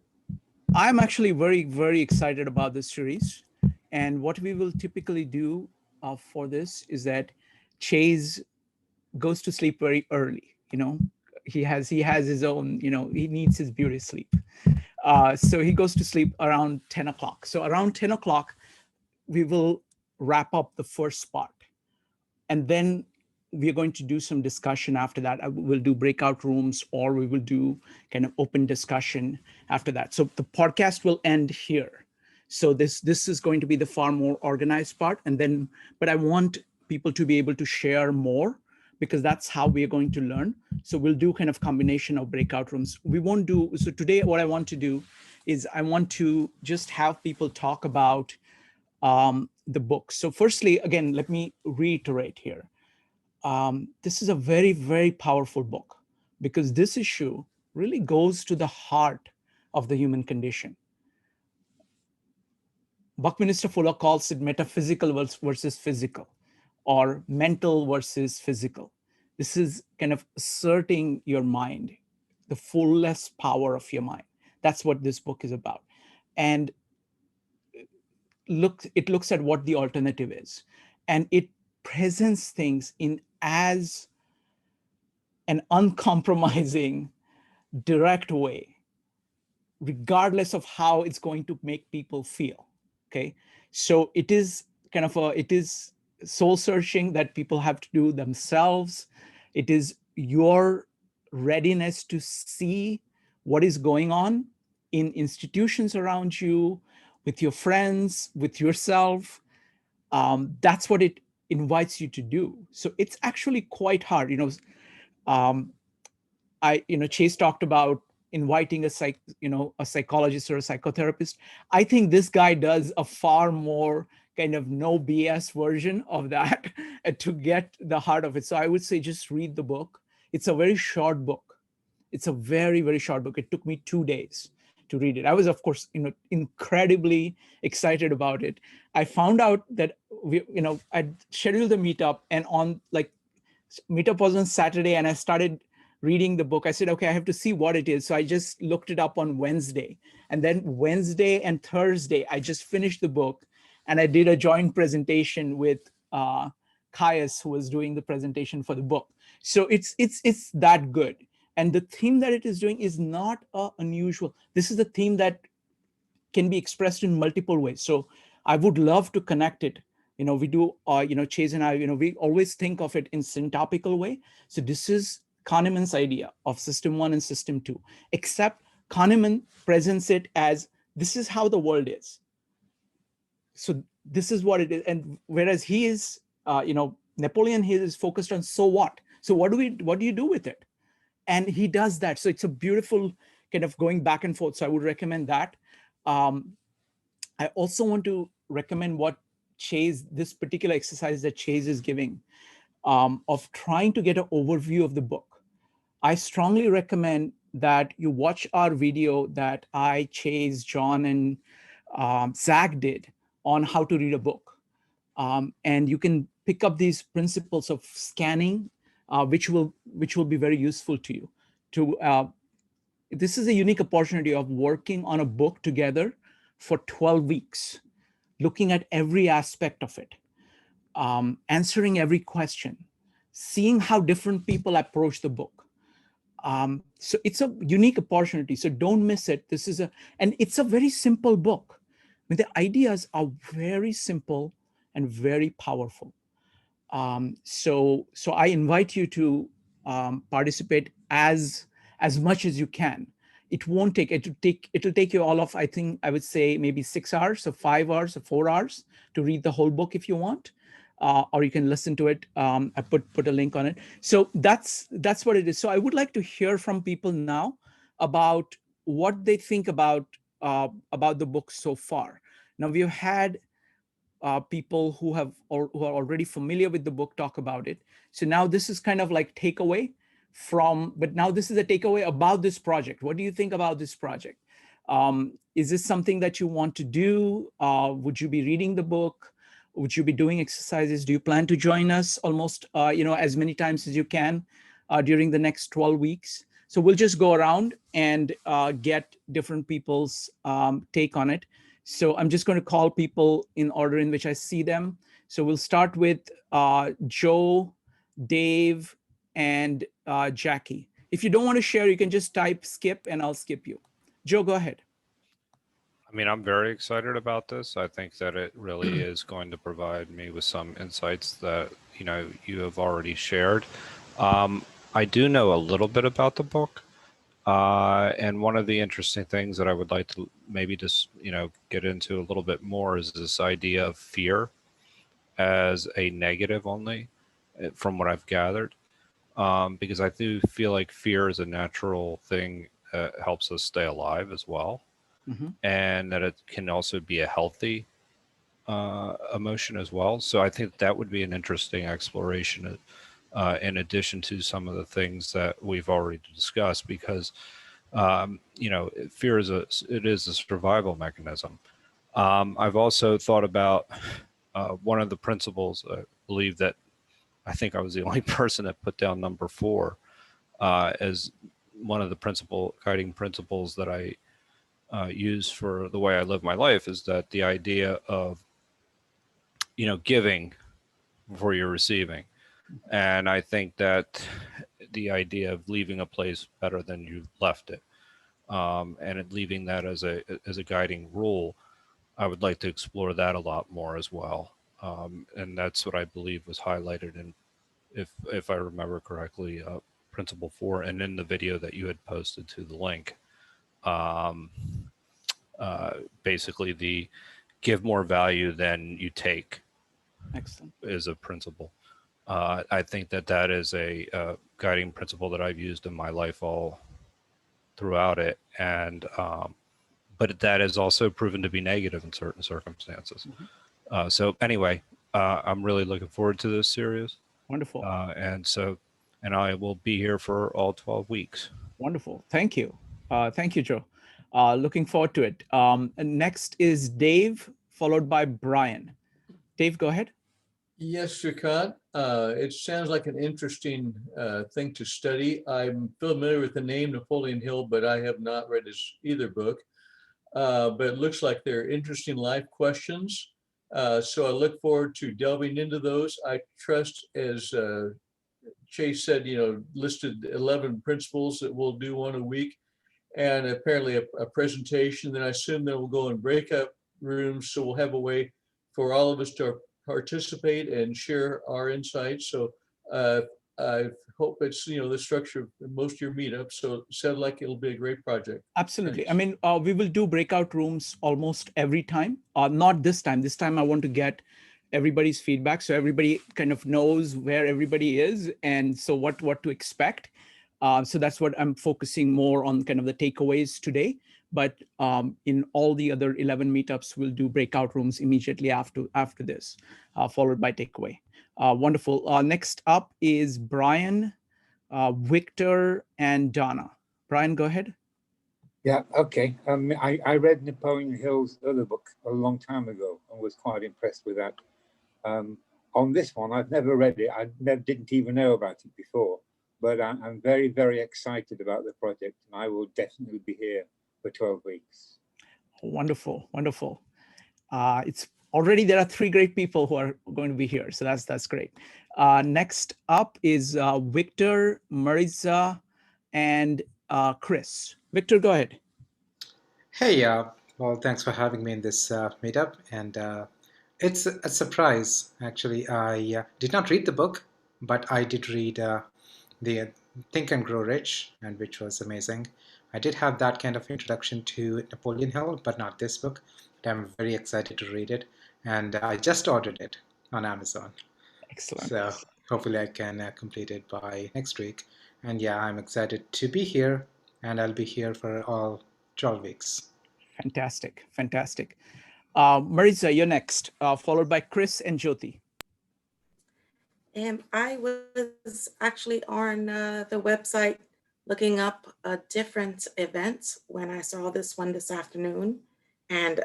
I'm actually very, very excited about this series. And what we will typically do for this is that Chase goes to sleep very early. He has his own, he needs his beauty sleep. So he goes to sleep around 10 o'clock. So around 10 o'clock, we will wrap up the first part. And then we're going to do some discussion after that. We'll do breakout rooms, or we will do kind of open discussion after that. So the podcast will end here. So this is going to be the far more organized part. And then, but I want people to be able to share more, because that's how we're going to learn. So we'll do kind of combination of breakout rooms. We won't do, so today what I want to do is I want to just have people talk about the book. So firstly, again, let me reiterate here. This is a very, very powerful book, because this issue really goes to the heart of the human condition. Buckminster Fuller calls it metaphysical versus physical, or mental versus physical. This is kind of asserting your mind, the fullest power of your mind. That's what this book is about. And it looks at what the alternative is, and it presents things in as an uncompromising, direct way, regardless of how it's going to make people feel. Okay, so it is kind of it is soul searching that people have to do themselves. It is your readiness to see what is going on in institutions around you, with your friends, with yourself. That's what it invites you to do. So it's actually quite hard. Um, Chase talked about inviting a psychologist or a psychotherapist. I think this guy does a far more kind of no BS version of that to get the heart of it. So I would say just read the book. It's a very short book. It's a very, very short book. It took me 2 days to read it. I was, of course, incredibly excited about it. I found out that I'd scheduled the meetup, and on meetup was on Saturday, and I started reading the book. I said, okay, I have to see what it is. So I just looked it up on Wednesday. And then Wednesday and Thursday, I just finished the book, and I did a joint presentation with Caius, who was doing the presentation for the book. So it's that good. And the theme that it is doing is not unusual. This is a theme that can be expressed in multiple ways. So I would love to connect it. We do, Chase and I, we always think of it in syntopical way. So this is Kahneman's idea of system 1 and system 2, except Kahneman presents it as this is how the world is. So this is what it is. And whereas he is, Napoleon Hill is focused on so what? So what do you do with it? And he does that. So it's a beautiful kind of going back and forth. So I would recommend that. I also want to recommend this particular exercise that Chase is giving, of trying to get an overview of the book. I strongly recommend that you watch our video that I, Chase, John, and Zach did on how to read a book. And you can pick up these principles of scanning, which will be very useful to you. This is a unique opportunity of working on a book together for 12 weeks, looking at every aspect of it, answering every question, seeing how different people approach the book. So it's a unique opportunity. So don't miss it. And it's a very simple book. I mean, the ideas are very simple and very powerful. So I invite you to participate as much as you can. It'll take you all of, I would say maybe 6 hours or 5 hours or 4 hours to read the whole book if you want. Or you can listen to it. I put a link on it. So that's what it is. So I would like to hear from people now about what they think about the book so far. Now we've had people who who are already familiar with the book talk about it. So now this is kind of like takeaway but now this is a takeaway about this project. What do you think about this project? Is this something that you want to do? Would you be reading the book? Would you be doing exercises? Do you plan to join us almost, as many times as you can during the next 12 weeks? So we'll just go around and get different people's take on it. So I'm just going to call people in order in which I see them. So we'll start with Joe, Dave, and Jackie. If you don't want to share, you can just type skip and I'll skip you. Joe, go ahead. I mean, I'm very excited about this. I think that it really is going to provide me with some insights that, you have already shared. I do know a little bit about the book. And one of the interesting things that I would like to maybe just, get into a little bit more is this idea of fear as a negative only, from what I've gathered. Because I do feel like fear is a natural thing that helps us stay alive as well. Mm-hmm. And that it can also be a healthy emotion as well. So I think that would be an interesting exploration in addition to some of the things that we've already discussed, because fear is a survival mechanism. I've also thought about one of the principles. I believe that I think I was the only person that put down number 4 as one of the guiding principles that I use for the way I live my life, is that the idea of, giving before you're receiving. And I think that the idea of leaving a place better than you left it, and leaving that as a guiding rule, I would like to explore that a lot more as well. And that's what I believe was highlighted in, if I remember correctly, Principle 4, and in the video that you had posted to the link. Basically, the give more value than you take. Excellent. Is a principle. I think that is a guiding principle that I've used in my life all throughout it, and but that is also proven to be negative in certain circumstances. Mm-hmm. So anyway, I'm really looking forward to this series. Wonderful. And I will be here for all 12 weeks. Wonderful. Thank you. Thank you, Joe. Looking forward to it. And next is Dave, followed by Brian. Dave, go ahead. Yes, Shrikant. It sounds like an interesting thing to study. I'm familiar with the name Napoleon Hill, but I have not read his either book. But it looks like they're interesting life questions. So I look forward to delving into those. I trust, as Chase said, listed 11 principles that we'll do one a week, and apparently a presentation. Then I assume that we'll go in breakout rooms, so we'll have a way for all of us to participate and share our insights. So I hope it's the structure of most of your meetups. So it sounds like it'll be a great project. Absolutely. Thanks. I mean, we will do breakout rooms almost every time. Not this time. This time I want to get everybody's feedback, so everybody kind of knows where everybody is and so what to expect. So that's what I'm focusing more on, kind of the takeaways today. But in all the other 11 meetups, we'll do breakout rooms immediately after this, followed by takeaway. Wonderful. Next up is Brian, Victor, and Donna. Brian, go ahead. Yeah, okay. I read Napoleon Hill's other book a long time ago and was quite impressed with that. On this one, I've never read it. I didn't even know about it before, but I'm very, very excited about the project, and I will definitely be here for 12 weeks. Wonderful, wonderful. It's already, there are 3 great people who are going to be here, so that's great. Next up is Victor, Marisa, and Chris. Victor, go ahead. Hey, well, thanks for having me in this meetup, and it's a surprise, actually. I did not read the book, but I did read the Think and Grow Rich, and which was amazing. I did have that kind of introduction to Napoleon Hill, but not this book. But I'm very excited to read it, and I just ordered it on Amazon. Excellent. So hopefully I can complete it by next week. And yeah, I'm excited to be here, and I'll be here for all 12 weeks. Fantastic, fantastic. Marisa, you're next, followed by Chris and Jyoti. I was actually on the website looking up different events when I saw this one this afternoon, and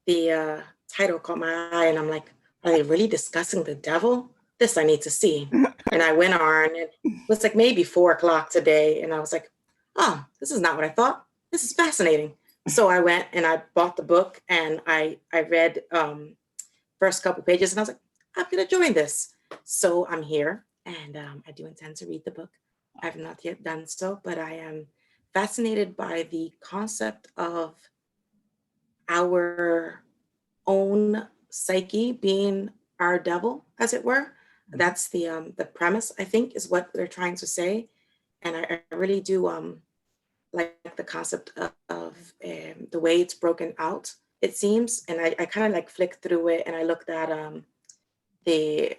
the title caught my eye, and I'm like, are they really discussing the devil? This I need to see. And I went on, and it was like maybe 4 o'clock today, and I was like, oh, this is not what I thought. This is fascinating. So I went and I bought the book, and I read first couple pages, and I was like, I'm gonna join this. So I'm here, and I do intend to read the book. I have not yet done so, but I am fascinated by the concept of our own psyche being our devil, as it were. That's the premise, I think, is what they're trying to say. And I really do like the concept of the way it's broken out, it seems. And I kind of like flicked through it, and I looked at the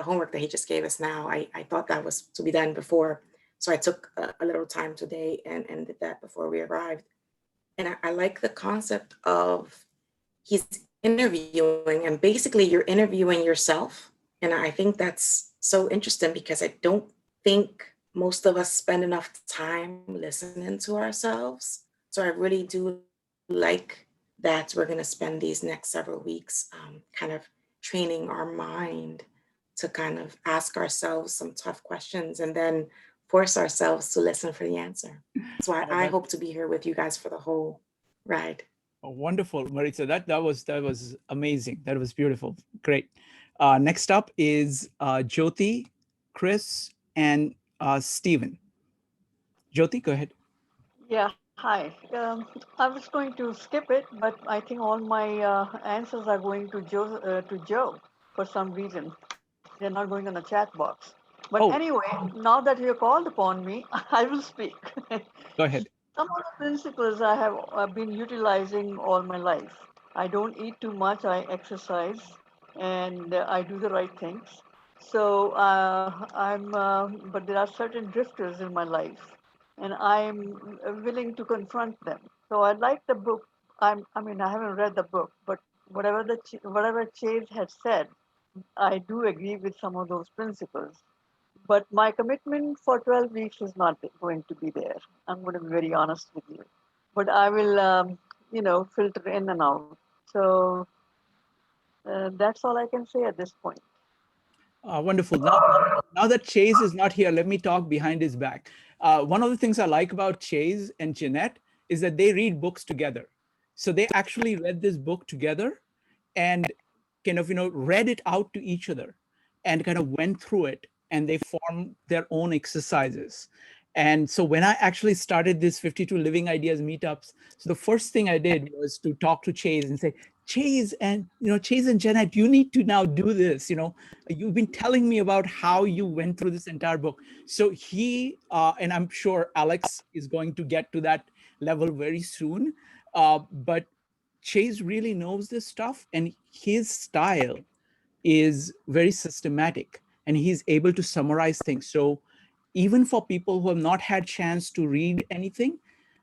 homework that he just gave us now. I thought that was to be done before. So I took a little time today and did that before we arrived. And I like the concept of he's interviewing, and basically you're interviewing yourself. And I think that's so interesting because I don't think most of us spend enough time listening to ourselves. So I really do like that we're going to spend these next several weeks kind of training our mind to kind of ask ourselves some tough questions and then force ourselves to listen for the answer. So I hope to be here with you guys for the whole ride. Oh, wonderful, Maritza. That was amazing. That was beautiful. Great. Next up is Jyoti, Chris, and Stephen. Jyoti, go ahead. Yeah, hi. I was going to skip it, but I think all my answers are going to Joe for some reason. They're not going on the chat box. But Oh. anyway, now that you called upon me, I will speak. Go ahead. Some of the principles I have been utilizing all my life. I don't eat too much, I exercise, and I do the right things. So but there are certain drifters in my life, and I'm willing to confront them. So I like the book. I mean, I haven't read the book, but whatever Chase had said, I do agree with some of those principles. But my commitment for 12 weeks is not going to be there. I'm going to be very honest with you. But I will, filter in and out. So that's all I can say at this point. Wonderful. Now that Chase is not here, let me talk behind his back. One of the things I like about Chase and Jeanette is that they read books together. So they actually read this book together and kind of, read it out to each other and kind of went through it, and they formed their own exercises. And so when I actually started this 52 Living Ideas meetups, so the first thing I did was to talk to Chase and say, Chase and Jeanette, you need to now do this. You've been telling me about how you went through this entire book. So he, and I'm sure Alex is going to get to that level very soon, but Chase really knows this stuff, and his style is very systematic, and he's able to summarize things. So even for people who have not had chance to read anything,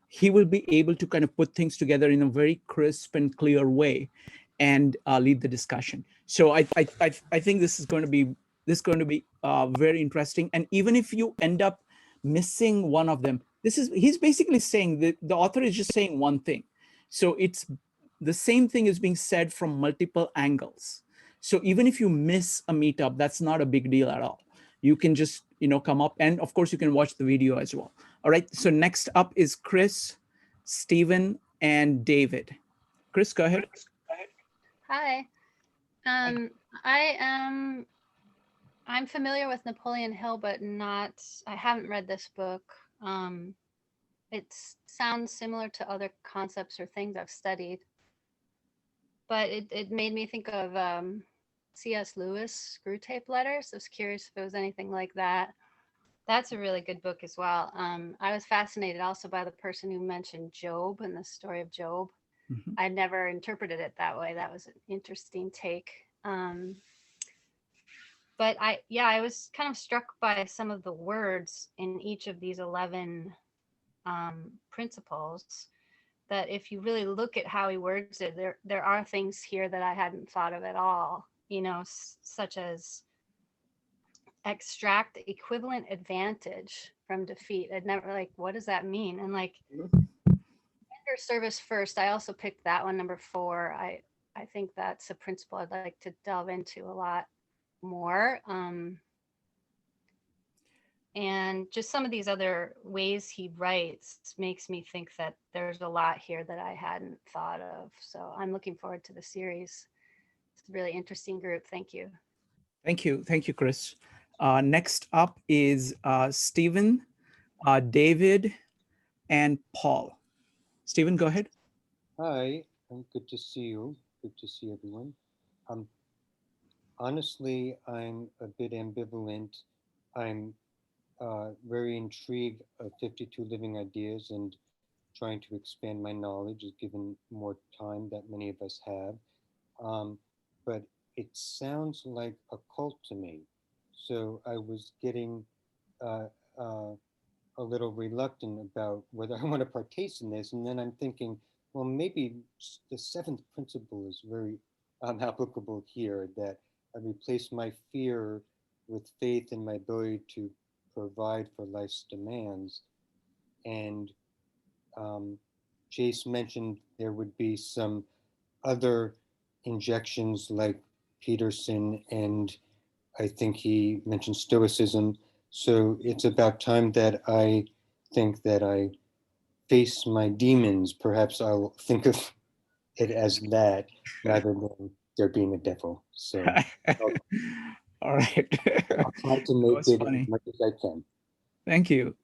he will be able to kind of put things together in a very crisp and clear way and lead the discussion. So I think this is going to be very interesting. And even if you end up missing one of them, he's basically saying that the author is just saying one thing. So it's the same thing is being said from multiple angles. So even if you miss a meetup, that's not a big deal at all. You can just, come up, and of course you can watch the video as well. All right, so next up is Chris, Stephen, and David. Chris, go ahead. Hi. I'm familiar with Napoleon Hill, but I haven't read this book. It sounds similar to other concepts or things I've studied, but it made me think of C.S. Lewis, Screwtape Letters. I was curious if it was anything like that. That's a really good book as well. I was fascinated also by the person who mentioned Job and the story of Job. Mm-hmm. I never interpreted it that way. That was an interesting take. But I was kind of struck by some of the words in each of these 11 principles that if you really look at how he words it, there are things here that I hadn't thought of at all, you know, such as extract equivalent advantage from defeat. I'd never, like, what does that mean? And like, render service first, I also picked that one, number 4. I think that's a principle I'd like to delve into a lot more. And just some of these other ways he writes makes me think that there's a lot here that I hadn't thought of. So I'm looking forward to the series. It's a really interesting group. Thank you. Thank you. Thank you, Chris. Next up is Stephen, David, and Paul. Stephen, go ahead. Hi, good to see you. Good to see everyone. Honestly, I'm a bit ambivalent. I'm very intrigued of 52 Living Ideas and trying to expand my knowledge, given more time that many of us have. But it sounds like a cult to me. So I was getting a little reluctant about whether I want to partake in this. And then I'm thinking, well, maybe the 7th principle is very applicable here, that I replace my fear with faith in my ability to provide for life's demands. And Jace mentioned there would be some other injections like Peterson, and I think he mentioned Stoicism. So it's about time that I think that I face my demons. Perhaps I'll think of it as that rather than there being a devil. So all right. I'll try to make it as much as I can. Thank you.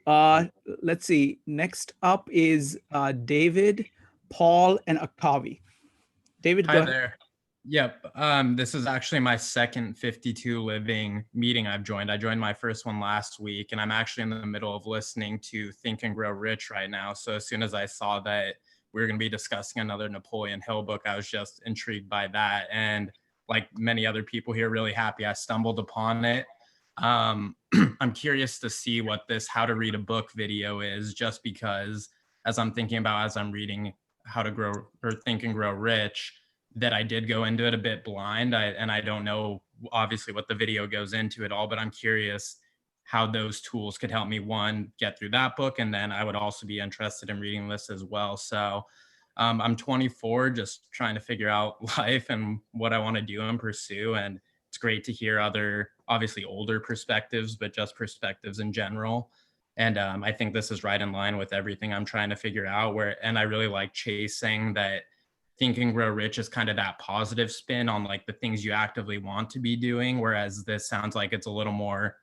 Let's see. Next up is David, Paul, and Akavi. David, go Hi ahead. there. Yep. This is actually my second 52 Living meeting I've joined. I joined my first one last week, and I'm actually in the middle of listening to Think and Grow Rich right now. So as soon as I saw that we were going to be discussing another Napoleon Hill book, I was just intrigued by that. And like many other people here, really happy I stumbled upon it. I'm curious to see what this How to Read a Book video is, just because as I'm thinking about, as I'm reading How to Grow or Think and Grow Rich, that I did go into it a bit blind. And I don't know, obviously, what the video goes into at all, but I'm curious how those tools could help me, one, get through that book. And then I would also be interested in reading this as well. So I'm 24, just trying to figure out life and what I want to do and pursue. And it's great to hear other, obviously older perspectives, but just perspectives in general. And I think this is right in line with everything I'm trying to figure out. And I really like chasing that Think and Grow Rich is kind of that positive spin on like the things you actively want to be doing, whereas this sounds like it's a little more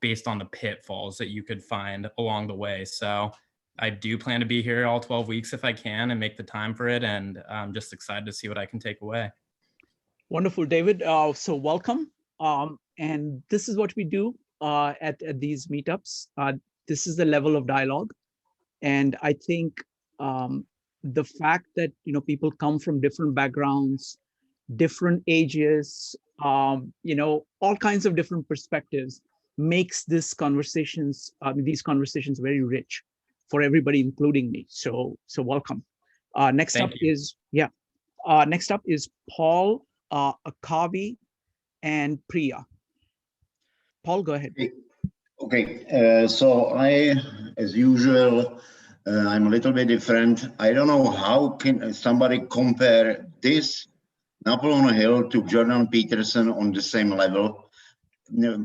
based on the pitfalls that you could find along the way. So I do plan to be here all 12 weeks if I can and make the time for it. And I'm just excited to see what I can take away. Wonderful, David. So welcome. And this is what we do at these meetups. This is the level of dialogue. And I think the fact that, you know, people come from different backgrounds, different ages, you know, all kinds of different perspectives makes these conversations very rich for everybody, including me. So welcome. Next up is Paul, Akavi, and Priya. Paul, go ahead. Okay, so I, as usual, I'm a little bit different. I don't know how can somebody compare this Napoleon Hill to Jordan Peterson on the same level.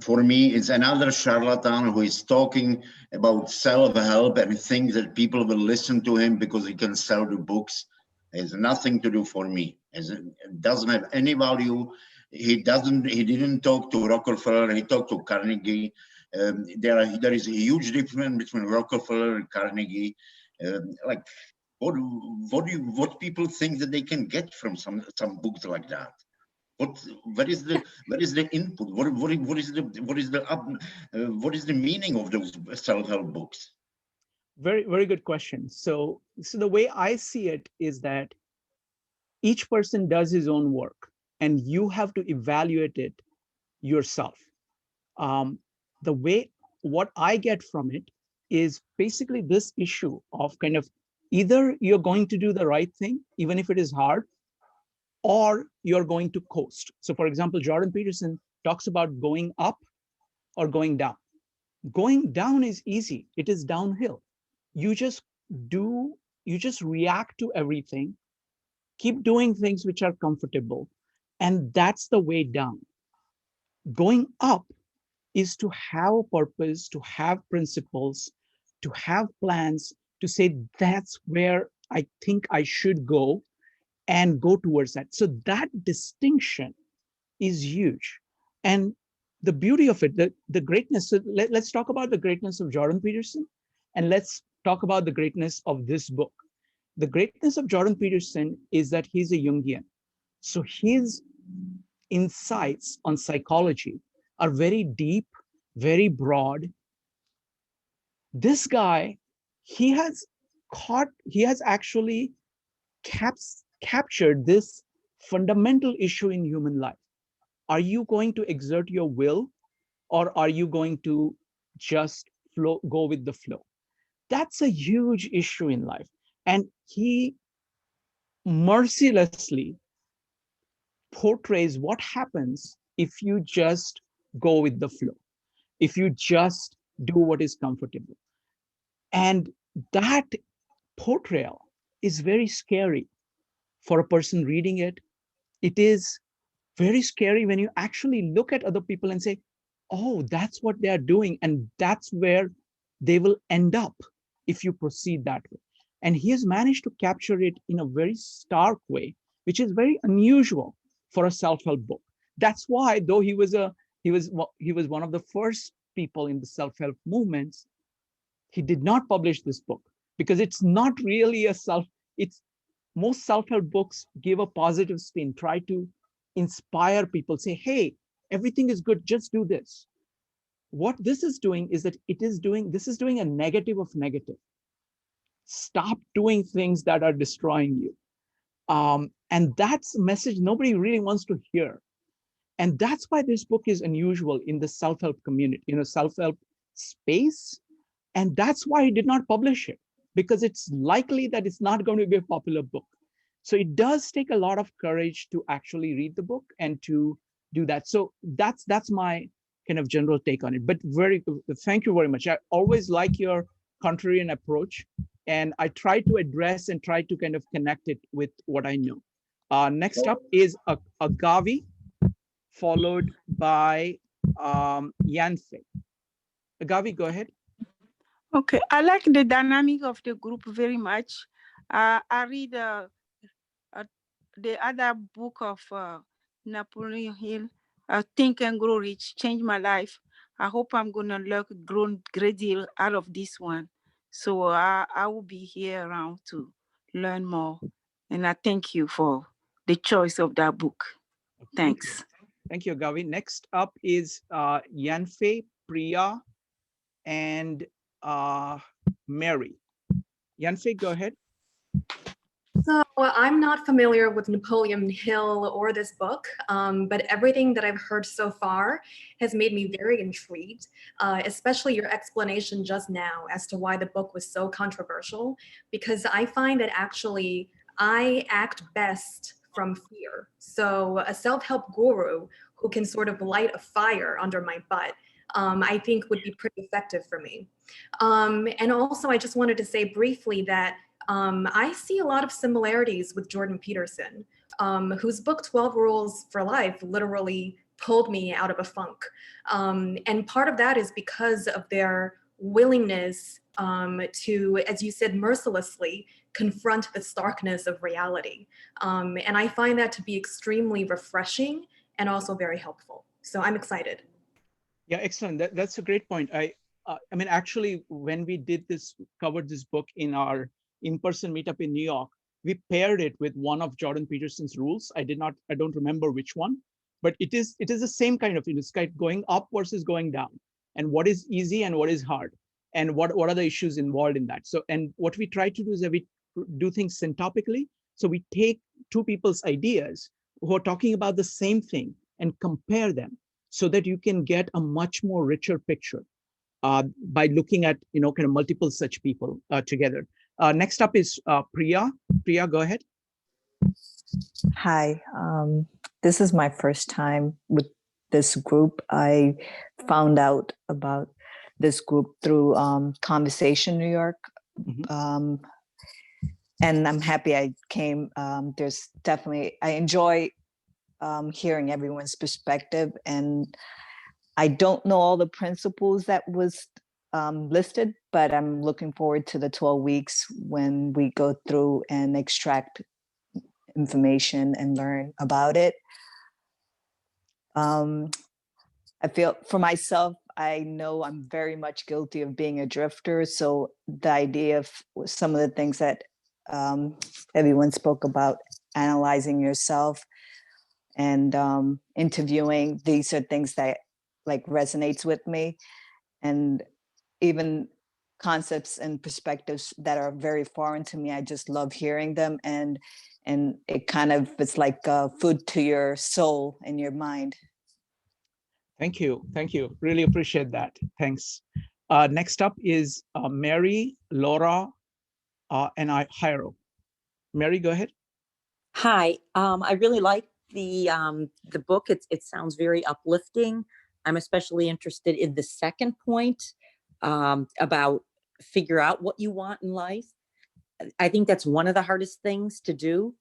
For me, it's another charlatan who is talking about self-help and thinks that people will listen to him because he can sell the books. It has nothing to do for me. It doesn't have any value. He didn't talk to Rockefeller. He talked to Carnegie. There is a huge difference between Rockefeller and Carnegie. Like, what people think that they can get from some books like that? Where is the input? What is the meaning of those self-help books? Very good question. So the way I see it is that each person does his own work, and you have to evaluate it yourself. What I get from it is basically this issue of kind of Either you're going to do the right thing, even if it is hard, or you're going to coast. So for example, Jordan Peterson talks about going up or going down. Going down is easy. It is downhill. You just react to everything, keep doing things which are comfortable, and that's the way down. Going up is to have a purpose, to have principles, to have plans, to say that's where I think I should go and go towards that. So that distinction is huge. And the beauty of it, the greatness, so let's talk about the greatness of Jordan Peterson, and let's talk about the greatness of this book. The greatness of Jordan Peterson is that he's a Jungian. So his insights on psychology are very deep, very broad. This guy, he has actually captured this fundamental issue in human life. Are you going to exert your will, or are you going to just go with the flow? That's a huge issue in life. And he mercilessly portrays what happens if you just go with the flow, if you just do what is comfortable. And that portrayal is very scary for a person reading it. It is very scary when you actually look at other people and say, oh, that's what they are doing, and that's where they will end up if you proceed that way. And he has managed to capture it in a very stark way, which is very unusual for a self-help book. That's why, though he was one of the first people in the self-help movements, he did not publish this book, because it's not really most self-help books give a positive spin, try to inspire people, say, hey, everything is good, just do this. What this is doing is that this is doing a negative of negative. Stop doing things that are destroying you. And that's a message nobody really wants to hear. And that's why this book is unusual in the self-help community, self-help space. And that's why he did not publish it, because it's likely that it's not going to be a popular book. So it does take a lot of courage to actually read the book and to do that. So that's my kind of general take on it. But thank you very much. I always like your contrarian approach, and I try to address and try to kind of connect it with what I know. Next up is Agavi, followed by Yanfei. Agavi, go ahead. Okay, I like the dynamic of the group very much. I read the other book of Napoleon Hill, Think and Grow Rich, changed my life. I hope I'm gonna grow a great deal out of this one. So I will be here around to learn more. And I thank you for the choice of that book. Thanks. Thank you, Agavi. Next up is Yanfei, Priya, and Mary. Yanfei, go ahead. So I'm not familiar with Napoleon Hill or this book, but everything that I've heard so far has made me very intrigued, especially your explanation just now as to why the book was so controversial, because I find that actually I act best from fear. So a self-help guru who can sort of light a fire under my butt, I think would be pretty effective for me. And also I just wanted to say briefly that I see a lot of similarities with Jordan Peterson, whose book 12 Rules for Life literally pulled me out of a funk. And part of that is because of their willingness to, as you said, mercilessly confront the starkness of reality. And I find that to be extremely refreshing and also very helpful. So I'm excited. Yeah, excellent. That's a great point. I mean, actually, when we covered this book in our in-person meetup in New York, we paired it with one of Jordan Peterson's rules. I don't remember which one, but it is the same kind of, it's kind of going up versus going down, and what is easy and what is hard, and what are the issues involved in that. So, and what we try to do is that we do things syntopically. So we take two people's ideas who are talking about the same thing and compare them so that you can get a much more richer picture by looking at, kind of multiple such people together. Next up is Priya. Priya, go ahead. Hi, this is my first time with this group. I found out about this group through Conversation New York. And I'm happy I came. There's definitely, I enjoy hearing everyone's perspective, and I don't know all the principles that was listed, but I'm looking forward to the 12 weeks when we go through and extract information and learn about it. I feel for myself, I know I'm very much guilty of being a drifter. So the idea of some of the things that everyone spoke about, analyzing yourself and interviewing, these are things that like resonates with me. And even concepts and perspectives that are very foreign to me, I just love hearing them. And it kind of, it's like food to your soul and your mind. Thank you. Thank you. Really appreciate that. Thanks. Next up is Mary, Laura, and Jairo. Mary, go ahead. Hi. I really like the book. It sounds very uplifting. I'm especially interested in the second point about figure out what you want in life. I think that's one of the hardest things to do.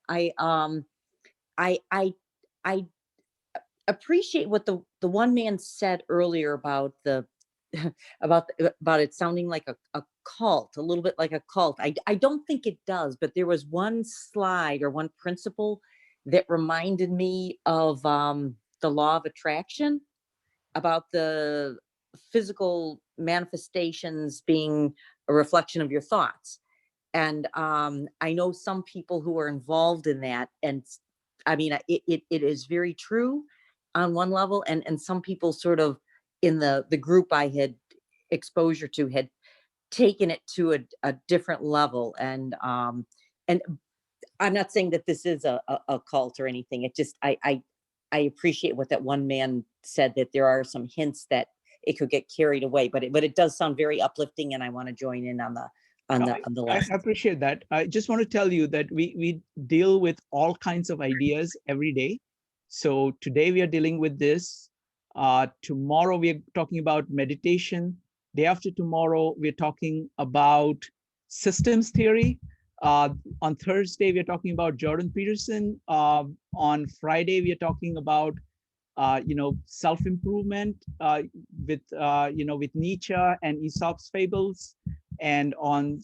I appreciate what the one man said earlier about the about it sounding like a cult, a little bit like a cult. I don't think it does, but there was one slide or one principle that reminded me of the law of attraction, about the physical manifestations being a reflection of your thoughts. And I know some people who are involved in that, and I mean, it is very true on one level, and some people sort of in the group I had exposure to had taken it to a different level. And I'm not saying that this is a cult or anything. It just, I appreciate what that one man said, that there are some hints that it could get carried away, but it does sound very uplifting, and I want to join in on the last. I appreciate that. I just want to tell you that we deal with all kinds of ideas every day. So today we are dealing with this. Tomorrow we are talking about meditation. Day after tomorrow we're talking about systems theory. On Thursday we're talking about Jordan Peterson. On Friday we are talking about self-improvement with with Nietzsche and Aesop's fables. And on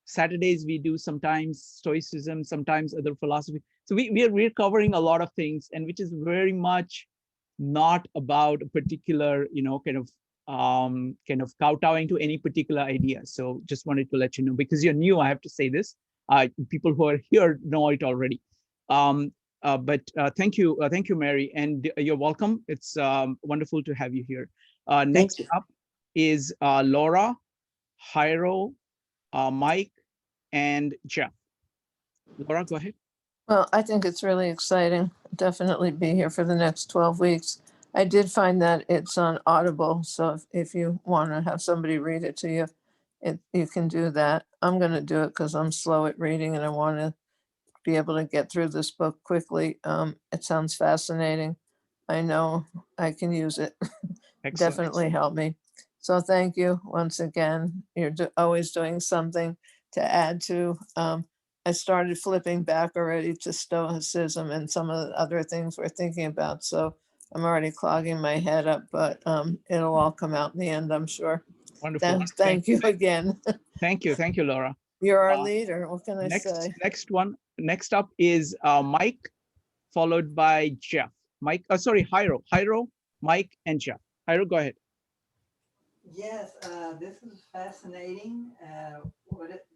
Saturdays we do sometimes Stoicism, sometimes other philosophy. So we're covering a lot of things, and which is very much not about a particular kind of kowtowing to any particular idea. So just wanted to let you know, because you're new, I have to say this. People who are here know it already. But thank you, Mary, and you're welcome. It's wonderful to have you here. Next up is Laura, Jairo, Mike, and Jeff. Laura, go ahead. Well, I think it's really exciting. Definitely be here for the next 12 weeks. I did find that it's on Audible, so if you want to have somebody read it to you, you can do that. I'm going to do it because I'm slow at reading and I want to be able to get through this book quickly. It sounds fascinating. I know I can use it. Definitely help me. So thank you once again. You're always doing something to add to. I started flipping back already to Stoicism and some of the other things we're thinking about. So I'm already clogging my head up, but it'll all come out in the end, I'm sure. Wonderful. Thank you again. Thank you, Laura. You're our leader. What can I say? Next up is Mike, followed by Jeff. Jairo, Mike, and Jeff. Jairo, go ahead. Yes, this is fascinating.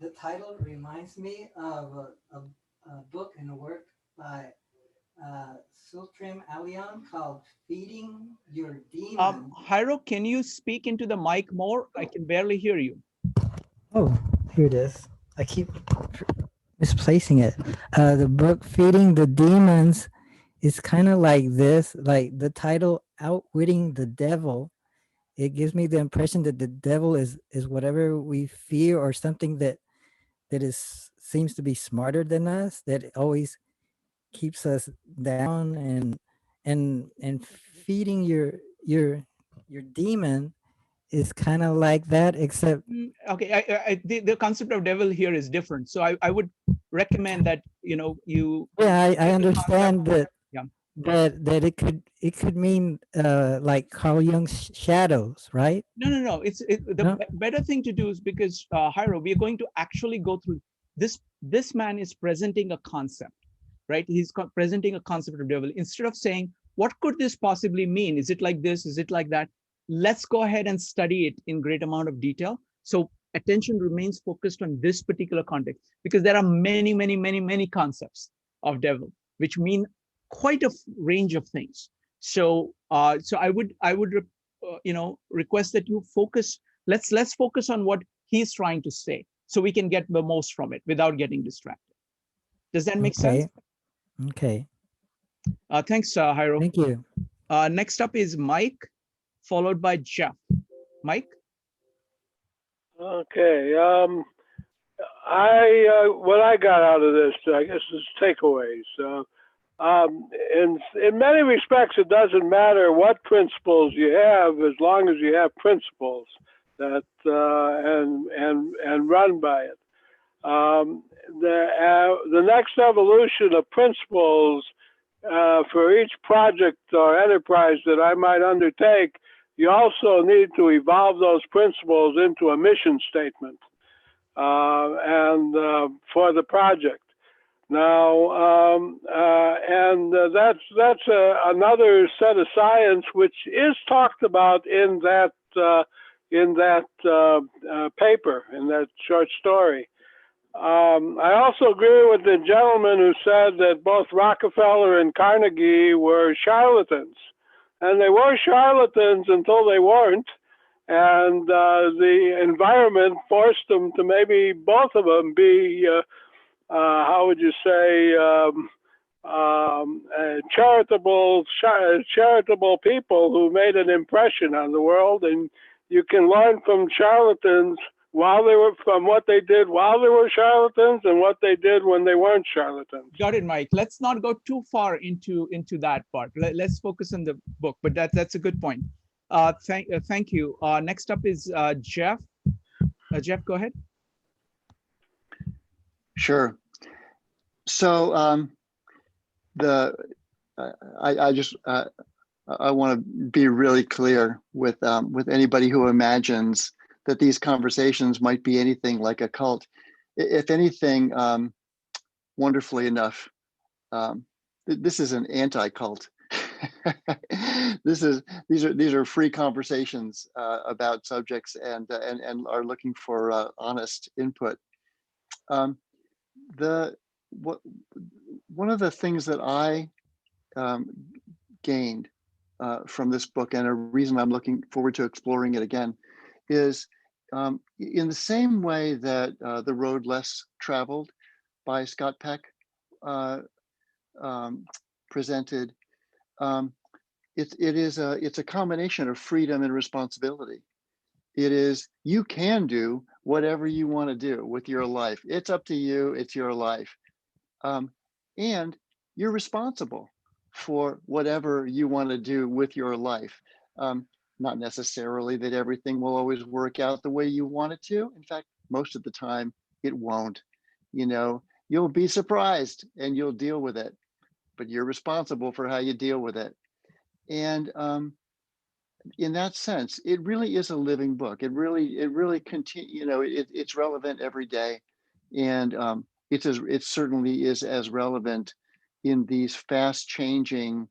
The title reminds me of a book and a work by Sultrim Alion called Feeding Your Demon. Jairo, can you speak into the mic more? I can barely hear you. Oh, here it is. I keep misplacing it. The book Feeding the Demons is kind of like this, like the title Outwitting the Devil. It gives me the impression that the devil is whatever we fear, or something that that is seems to be smarter than us, that always keeps us down, and feeding your demon is kind of like that, except Okay, the concept of devil here is different. So I would recommend that, you know, you yeah, I take the understand that yeah. that it could mean like Carl Jung's shadows, right? No. The No? better thing to do is, because Hiro, we are going to actually go through this. This man is presenting a concept, right? He's presenting a concept of devil. Instead of saying, what could this possibly mean? Is it like this? Is it like that? Let's go ahead and study it in great amount of detail. So attention remains focused on this particular context, because there are many concepts of devil, which mean quite a range of things. So so I would you know, request that you focus. Let's focus on what he's trying to say, so we can get the most from it without getting distracted. Does that make sense? Okay. Thanks, Hiro. Thank you. Next up is Mike, followed by Jeff. Mike? Okay. What I got out of this, I guess, is takeaways. In many respects, it doesn't matter what principles you have, as long as you have principles that and run by it. The next evolution of principles for each project or enterprise that I might undertake, you also need to evolve those principles into a mission statement and for the project. Now, that's another set of science which is talked about in that paper, in that short story. I also agree with the gentleman who said that both Rockefeller and Carnegie were charlatans, and they were charlatans until they weren't, and the environment forced them to, maybe both of them, be how would you say, charitable people who made an impression on the world. And you can learn from charlatans from what they did while they were charlatans and what they did when they weren't charlatans. Got it, Mike. Let's not go too far into that part. Let's focus on the book, but that's a good point. Thank you. Next up is Jeff. Jeff, go ahead. Sure. So I want to be really clear with anybody who imagines that these conversations might be anything like a cult. If anything, wonderfully enough, this is an anti-cult. These are free conversations about subjects and are looking for honest input. One of the things that I gained from this book, and a reason I'm looking forward to exploring it again, is in the same way that The Road Less Traveled by Scott Peck presented, it's a combination of freedom and responsibility. It is, you can do whatever you want to do with your life. It's up to you. It's your life. And you're responsible for whatever you want to do with your life. Not necessarily that everything will always work out the way you want it to. In fact, most of the time it won't. You know, you'll be surprised and you'll deal with it, but you're responsible for how you deal with it. And in that sense, it really is a living book. It really continue. You know, it's relevant every day, and it certainly is as relevant in these fast-changing,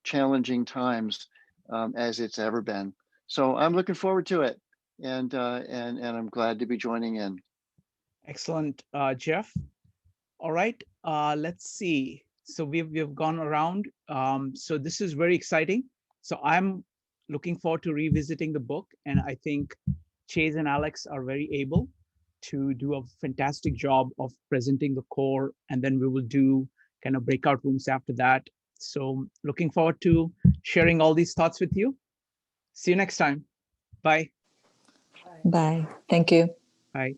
challenging times as it's ever been. So I'm looking forward to it, and I'm glad to be joining in. Excellent, Jeff. All right, let's see. So we've gone around. So this is very exciting. So I'm looking forward to revisiting the book, and I think Chase and Alex are very able to do a fantastic job of presenting the core, and then we will do kind of breakout rooms after that. So looking forward to sharing all these thoughts with you. See you next time. Bye. Bye. Thank you. Bye.